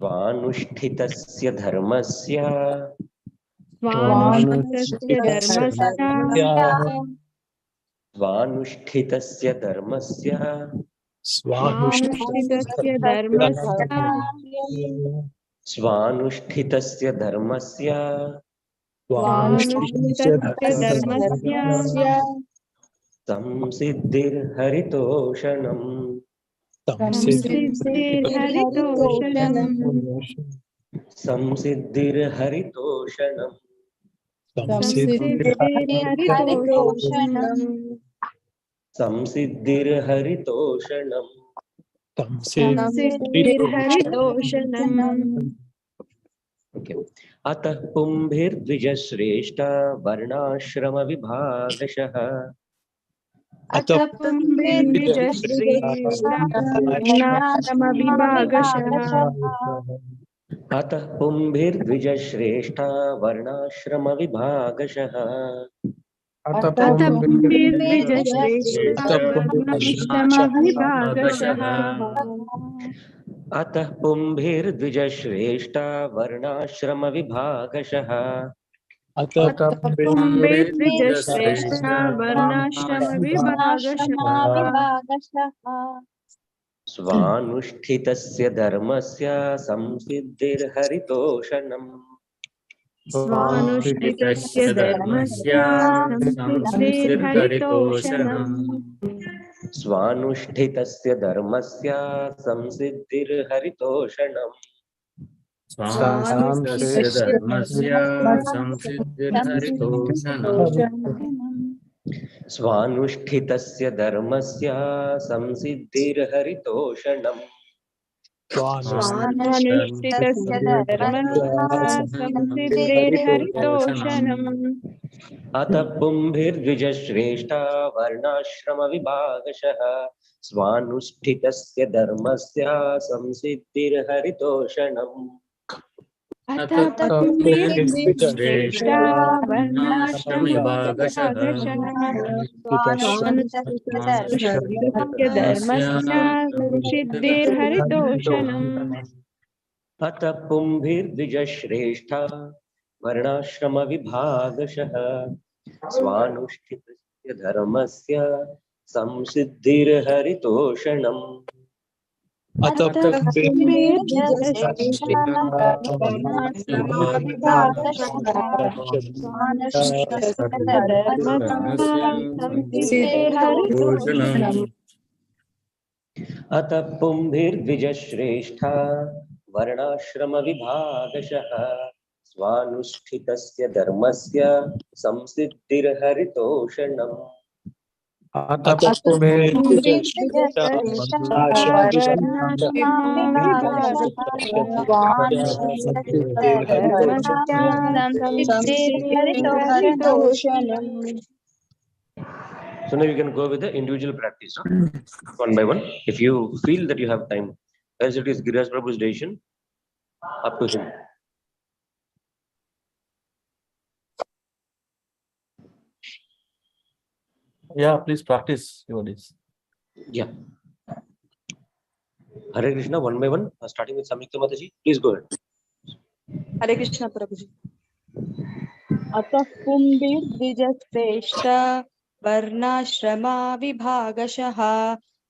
O: स्वानुष्ठितस्य धर्मस्य
F: स्वानुष्ठितस्य धर्मस्य स्वानुष्ठितस्य धर्मस्य संसिद्धिर्हरितोषणम् संसिद्धिर्हरितोषणम् संसिद्धिर्हरितोषणम् Okay. अतः पुंभिर्द्विजश्रेष्ठ वर्णाश्रम विभागशः अतः
O: पुंभिर्द्विजश्रेष्ठ वर्णाश्रम विभागशः अतः पुंभिर्द्विजश्रेष्ठ वर्णाश्रम विभागशः स्वानुष्ठितस्य धर्मस्य संसिद्धिर्हरितोषणम् स्वानुष्ठितस्य धर्मस्य संसिद्धिर्हरितोषणम् स्वानुष्ठितस्य धर्मस्य संसिद्धिर्हरितोषणम् अतः पुंभिर्द्विजश्रेष्ठ वर्णाश्रम विभागशः स्वानुष्ठितस्य धर्मस्य संसिद्धिर्हरितोषणम् अतः पुंभिर्द्विजश्रेष्ठ वर्णाश्रम विभागशः स्वानुष्ठितस्य धर्मस्य संसिद्धिर्हरितोषणम् अतः पुंभिर्द्विजश्रेष्ठ वर्णाश्रम विभागशः स्वानुष्ठितस्य धर्मस्य संसिद्धिर्हरितोषणम् So now you can go with the individual practice, one by one, if you feel that you have time. As it is Giriraj Prabhu's decision, up to him.
B: Yeah, please practice your this.
O: Yeah. Hare Krishna, one by one, starting with Samyukta Mataji. Please go ahead.
F: हरे कृष्ण प्रभु जी। अतः पुंभिर्द्विजश्रेष्ठ वर्णाश्रमा विभागशः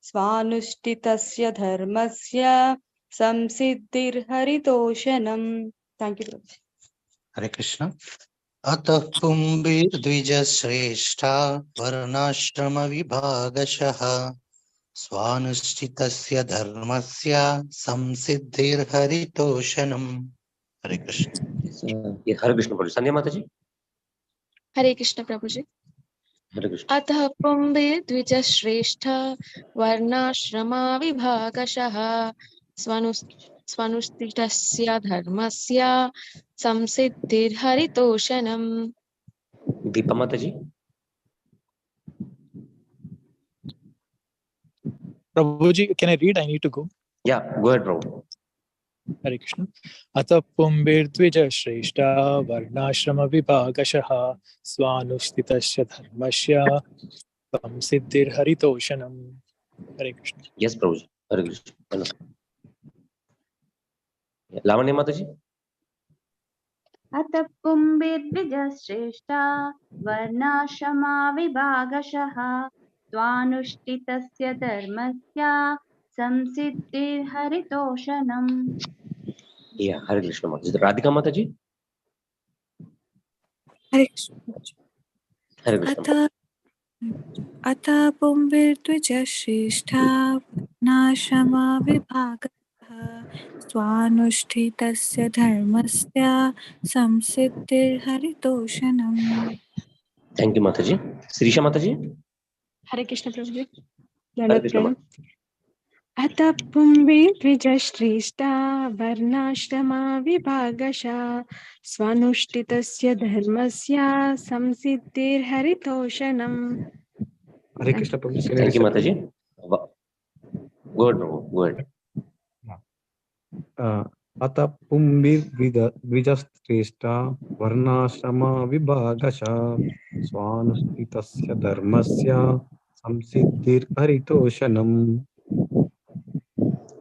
F: स्वानुष्ठितस्य धर्मस्य संसिद्धिर्हरितोषणम्। Thank you प्रभु जी।
S: हरे कृष्ण। अतः पुंभिर्द्विजश्रेष्ठा वर्णाश्रम विभागशः स्वानुष्ठितस्य धर्मस्य संसिद्धिर्हरितोषणम्। हरे कृष्ण।
O: हरे कृष्ण प्रभु। संध्या माताजी।
G: हरे कृष्ण प्रभु जी।
O: हरे कृष्ण।
G: अतः पुंभिर्द्विजश्रेष्ठ वर्णाश्रमा विभागशः स्वानुष्ठितस्य धर्मस्य संसिद्धिर्हरितोषणम्।
O: दीपा माताजी।
M: Prabhuji, can I read? I need to go.
O: Yeah, go ahead, Prabhu.
M: Hare Krishna. Atha pumbhirdvija shrestha varnashrama vibhagashah swanushthitasya dharmasya samsiddhir haritoshanam. Hare Krishna.
O: Yes, Prabhuji. Hare Krishna. Lavanya Mataji.
I: अतः पुंभिर्द्विजश्रेष्ठा वर्णाश्रमा विभागशः स्वानुष्ठितस्य धर्मस्य संसिद्धिर्हरितोषणम्.
O: Yeah, Hare Krishna Mataji. Radhika Mataji.
K: Hare Krishna.
O: Hare Krishna.
K: अथ पुंभिर्द्विजश्रेष्ठा नाशमा विभागः स्वानुष्ठितस्य धर्मस्य संसिद्धिर्हरितोषणम्.
O: Thank you, Mataji. Sirisha Mataji.
P: Hare Krishna Prabhuji.
O: Hare Krishna Mataji.
P: अथ पुंभिर्द्विजश्रेष्ठा वर्णाश्रमा विभागशः स्वानुष्ठितस्य धर्मस्य संसिद्धिर्हरितोषणम्.
R: Hare Krishna Prabhuji. Can I
O: Thank you,
R: recite?
O: Mataji. Go ahead, Prabhu. Go ahead.
R: अत पुंभिर्द्विजश्रेष्ठा वर्णाश्रमा विभागशः स्वानुष्ठितस्य धर्मस्य संसिद्धिर्हरितोषणम्.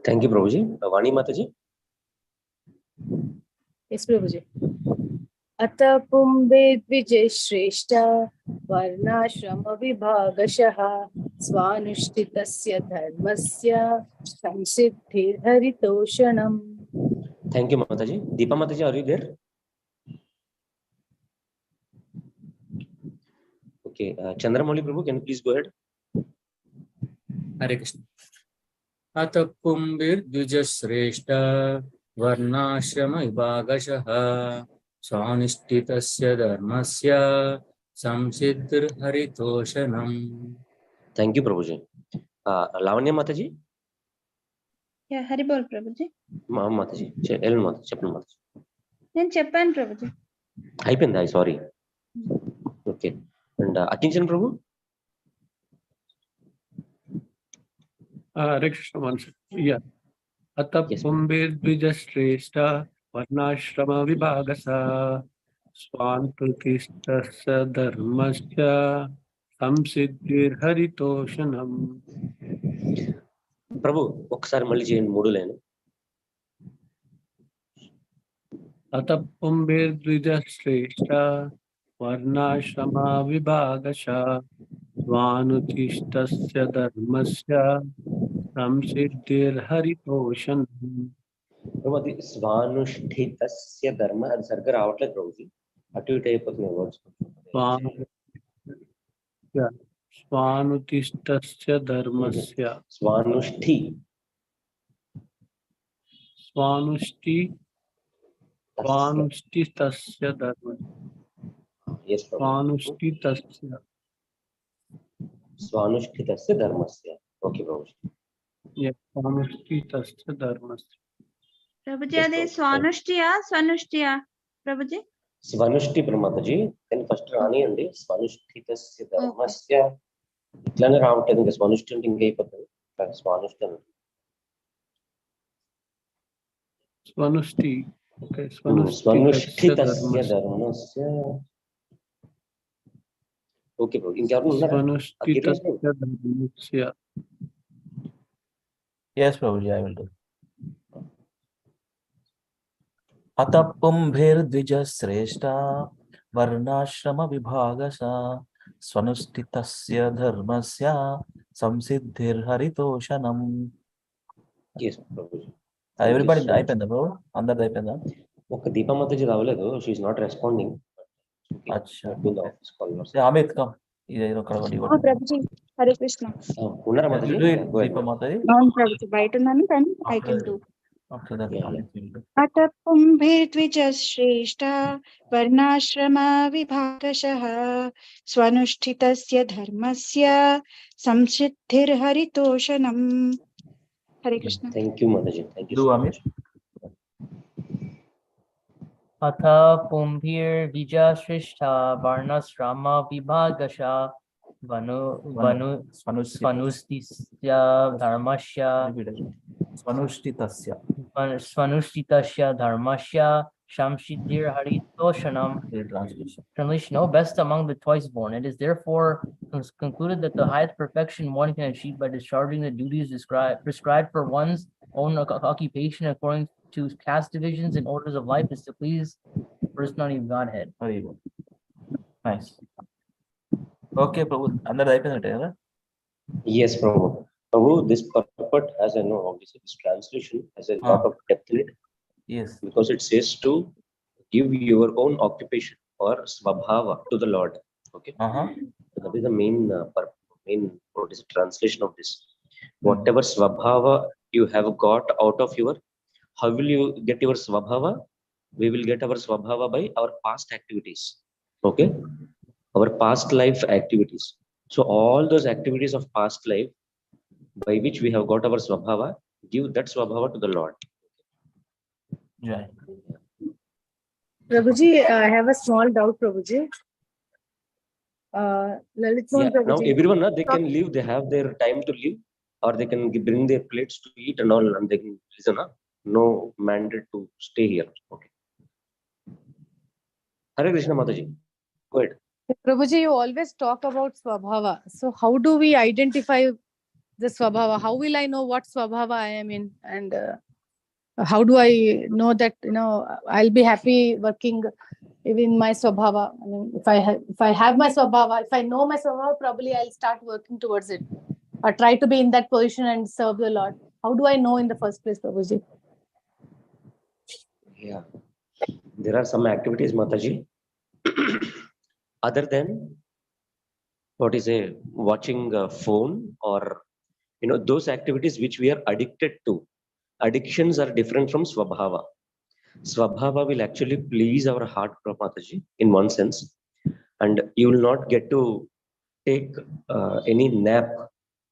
O: Thank you, Prabhuji. Vani Mataji.
T: Yes, Prabhuji. Ata pumbe dvijeshreshtha varnashrama vibhagashaha swanushthitasya dharmasya samsiddhir haritoshanam.
O: Thank you, Mataji. Deepa Mataji, are you there? Okay. Chandramouli Prabhu, can you please go ahead?
Q: Hare Krishna. Atha pumbir dvijashreshta varnashrama vibhagashaha swanishtitasya dharmasya samsiddhir haritoshanam.
O: Thank you, Prabhuji. Lavanya Mataji.
I: Yeah, Haribol Prabhuji.
O: Mataji. Ellen Mataji. Chapman Mataji.
I: నేను చెప్పాను ప్రభుజీ.
O: అయిపోయిందా? Sorry. Okay. And Akinchan Prabhu.
R: Hare Krishna once. Yeah. Atha pumbhirdvijashreshtha varnashrama vibhagasa swantustasya dharmasya samsiddhirharitoshanam.
O: ప్రభు ఒకసారి మళ్ళీ చేయండి 3 line.
R: Atha pumbhirdvijashreshtha varnashrama vibhagasha swanustistasya dharmasya samsiddhirharitoshanam.
O: ప్రభు అది స్వానుష్ఠితస్య ధర్మ, అది సరిగ్గా రావట్లేదు ప్రభుజీ, అటు ఇటు అయిపోతున్నాయి వర్డ్స్.
R: స్వానుతిష్టస్య ధర్మస్య స్వానుష్ఠితస్య
O: ధర్మస్య. ఓకే ప్రభుజీ.
R: స్వానుష్ఠితస్య ధర్మస్య.
I: ప్రభుజీ అది స్వానుష్ఠియా స్వనుష్ఠియా ప్రభుజీ?
O: స్వనుష్ఠి ప్రమాతజీ, కానీ ఫస్ట్ రానియండి. స్వనుష్ఠితస్య ధర్మస్య ఇట్లానే రావట్లేదు. ఇంకా స్వనుష్ఠి అంటే ఇంకా అయిపోతుంది. స్వానుష్ఠి అంటే
R: స్వనుష్ఠి.
O: స్వనుష్ఠితస్య ధర్మస్య. ఓకే ప్రభు. ఇంకెవరు ఉన్నారా?
B: Yes, Prabhuji, I will do. Atha pumbhirdvijashreshta varnashrama vibhagasa swanusthittasya dharmasya samsiddhirharitoshanam.
O: Yes, Prabhuji.
B: Everybody అయిపోయిందా బ్రో? అందరిది అయిపోయిందా?
O: ఒక దీపమతజీ రావలేదు. She is not responding.
B: అచ్చా. అమిత్ కమ్. ఇదేదో కడగండి.
P: ప్రభుజీ హరే కృష్ణ.
O: ఉన్నారా మతజీ?
B: దీపమాతజీ.
P: అవును ప్రభుజీ, బయట ఉన్నాను కానీ ఐ కెన్ డూ. అత పుంభిర్ద్విజశ్రేష్ఠా వర్ణాశ్రమా విభాగశః స్వనుష్ఠితస్య ధర్మస్య సంసిద్ధిర్హరితోషణం. హరే కృష్ణ.
O: థ్యాంక్ యూ మతజీ. Thank you.
U: अथ पुंभिर्द्विजश्रेष्ठा वर्णाश्रमा विभागशः स्वनुष्ठितस्य धर्मस्य स्वनुष्ठितस्य धर्मस्य संसिद्धिर्हरितोषणम्. Translation: O best among the twice born, it is therefore concluded that the highest perfection one can achieve by discharging the duties prescribed for one's own occupation according to caste divisions and orders of life is to please the personality of Godhead.
B: Very good. Nice. Okay, Prabhu. Under the
O: Yes, Prabhu. Prabhu, this purport has a obviously this translation has a lot of depth in it.
B: Yes.
O: Because it says to give your own occupation or svabhava to the Lord. Okay. So that is the main what is the translation of this. Whatever svabhava you have got out of your, how will you get your svabhava? We will get our svabhava by our past activities. Okay. Our past life activities. So all those activities of past life by which we have got our svabhava, give that svabhava to the Lord.
B: Jai.
T: Prabhuji, I have a small doubt, Prabhuji.
O: Yeah, now everyone, they can leave, they have their time to leave, or they can bring their plates to eat and all, and they can listen. No mandate to stay here. Okay. Hare Krishna Mataji. Go ahead.
T: Prabhuji, you always talk about Swabhava. So how do we identify the Swabhava? How will I know what Swabhava I am in? And how do I know that, I'll be happy working in my Swabhava? I mean, if I have my Swabhava, if I know my Swabhava, probably I'll start working towards it or try to be in that position and serve the Lord. How do I know in the first place, Prabhuji?
O: Yeah. There are some activities, Mataji, other than what is a watching a phone or those activities which we are addicted to. Addictions are different from Swabhava. Swabhava will actually please our heart, Mataji, in one sense, and you will not get to take any nap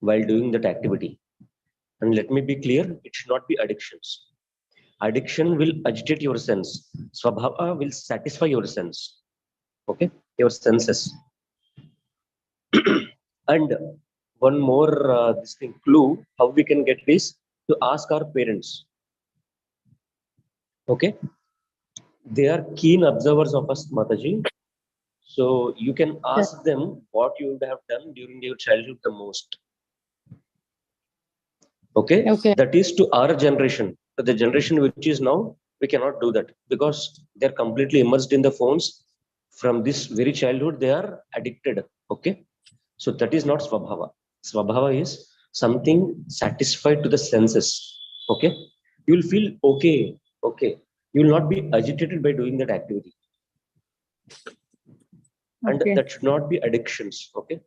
O: while doing that activity. And let me be clear, it should not be addictions. Addiction will agitate your sense. Swabhava will satisfy your sense. Okay, your senses. And one more clue how we can get this, to ask our parents. Okay, they are keen observers of us, Mataji. So you can ask them what you would have done during your childhood the most. Okay, that is to our generation. The generation which is now, we cannot do that because they're completely immersed in the phones. From this very childhood, they are addicted. Okay, so that is not Swabhava. Swabhava is something satisfied to the senses. Okay, you will feel okay. Okay, you will not be agitated by doing that activity. And that should not be addictions. Okay,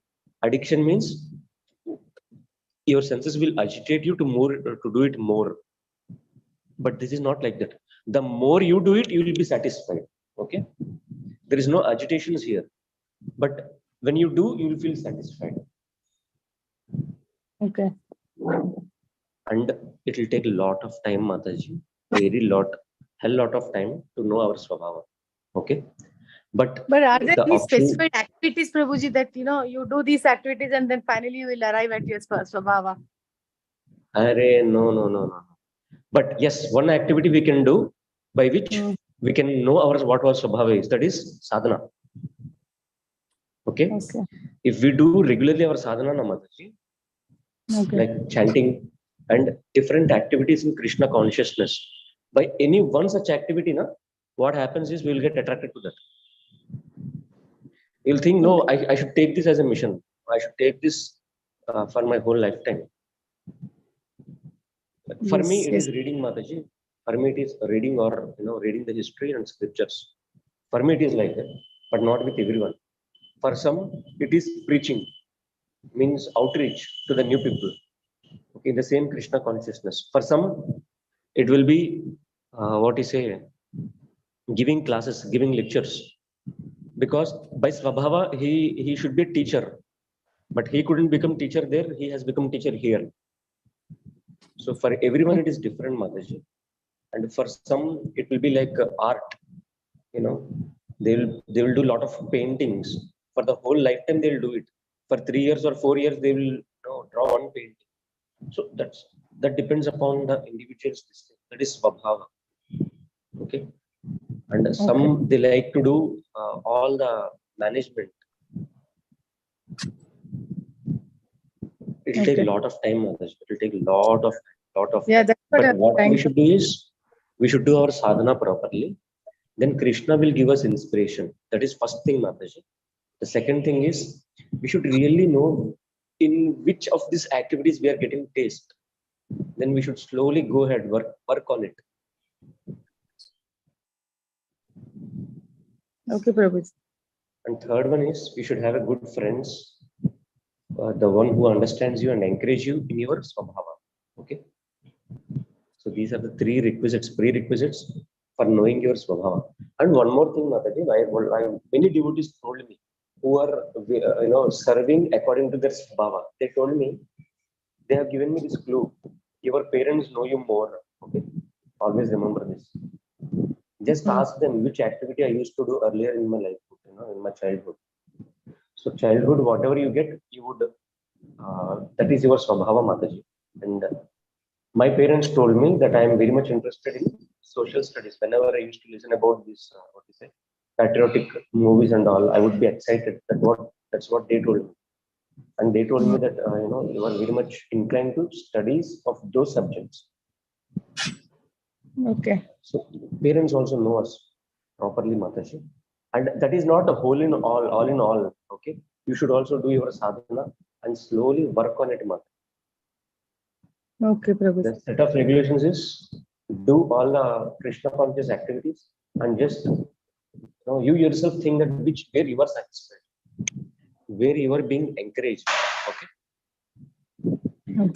O: addiction means your senses will agitate you to do it more. But this is not like that. The more you do it, you will be satisfied. Okay, there is no agitations here, but when you do, you will feel satisfied.
T: Okay.
O: And it will take a lot of time, Mataji, hell lot of time to know our Swabhava. Okay, but
T: are there
O: the
T: any
O: option,
T: specific activities, Prabhuji, that you do these activities and then finally you will arrive at your Swabhava?
O: No. But yes, one activity we can do by which we can know what our Swabhava is. That is sadhana. Okay. If we do regularly our sadhana, Mataji, like chanting and different activities in Krishna consciousness, by any one such activity, what happens is we will get attracted to that. You'll think, no, I should take this as a mission. I should take this for my whole lifetime. For me, it is reading, Mataji. For me, it is reading or reading the history and scriptures. For me, it is like that, but not with everyone. For some, it is preaching, means outreach to the new people. Okay, the same Krishna consciousness. For some, it will be giving classes, giving lectures. Because by Swabhava, he should be a teacher, but he couldn't become teacher there. He has become teacher here. So for everyone, it is different, Mataji. And for some, it will be like art. They will do a lot of paintings. For the whole lifetime, they will do it. For 3 years or 4 years, they will draw one painting. So that depends upon the individual's system. That is Swabhava. Okay. And some, they like to do all the management. It will take a lot of time, Mataji. It will take a lot of.
T: Yeah, that's
O: but what we should do is, We should do our sadhana properly. Then Krishna will give us inspiration. That is first thing, Mataji. The second thing is we should really know in which of these activities we are getting taste. Then we should slowly go ahead, work on it.
T: Okay, Prabhu.
O: And third one is we should have a good friends, the one who understands you and encourage you in your swabhava. Okay. So these are the three prerequisites for knowing your swabhava. And one more thing, Mataji, many devotees told me who are serving according to their swabhava. They told me they have given me this clue. Your parents know you more. Okay. Always remember this. Just ask them which activity I used to do earlier in my life, in my childhood. So childhood, whatever you get, you would, that is your swabhava, Mataji. And my parents told me that I am very much interested in social studies. Whenever I used to listen about this, patriotic movies and all, I would be excited. That's what they told me. And they told me that, you are very much inclined to studies of those subjects.
T: Okay.
O: So parents also know us properly, Mataji. And that is not a whole in all in all. Okay. You should also do your sadhana and slowly work on it, Mataji.
T: Okay, Prabhu.
O: The set of regulations is do all the Krishna conscious activities and just you yourself think that where you are satisfied, where you are being encouraged. Okay.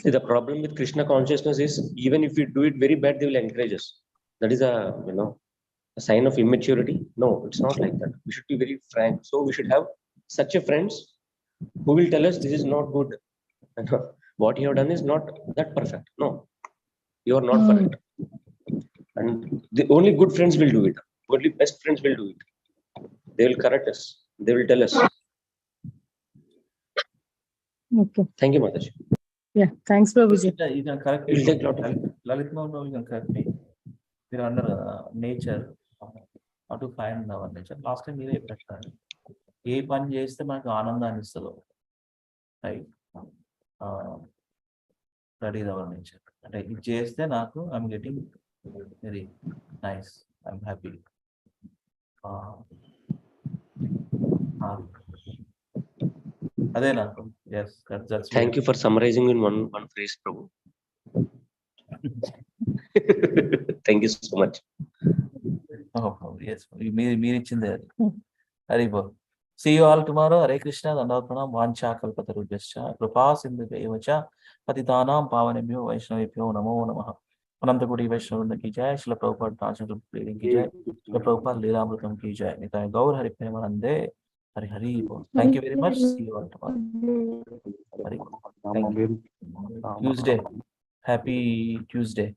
O: See, the problem with Krishna consciousness is even if we do it very bad, they will encourage us. That is a sign of immaturity. No, it's not like that. We should be very frank. So we should have such a friends who will tell us this is not good. What you have done is not that perfect. No, you are not for it. And the only good friends will do it. Only best friends will do it. They will correct us. They will tell us.
T: Okay.
O: Thank you, Mataji.
T: Yeah, thanks, Prabhuji.
B: You can correct me. Lalit Mohan, you can correct me. We are under nature. How to find our nature. Last time we were పెట్టారు. ఏ పని చేస్తే మనకు ఆనందాన్ని ఇస్తుందో, right? That is our nature. అంటే ఇది చేస్తే నాకు I'm getting very nice, I'm happy. అదే నాకు. Yes, that's
O: Thank you for summarizing in one phrase, Prabhu. Thank you so much.
B: Yes, మీరు ఇచ్చిందే అది. హరి బోల్. See you all tomorrow. Hare Krishna. Dandavat Vancha kalpatarubhyascha kripa sindhubhyo cha patitanam pavanebhyo vaishnavebhyo namo namaha. Anantakoti Vaishnavrinda ki jai. Srila Prabhupada Transcendental Pleading ki jai. Srila Prabhupada Lilamritam ki jai. Nitai Gaur Hari Premanande. Hari Hari Bol. Thank you very much. See you all tomorrow. Hari Bol. Thank you. Tuesday. Happy Tuesday.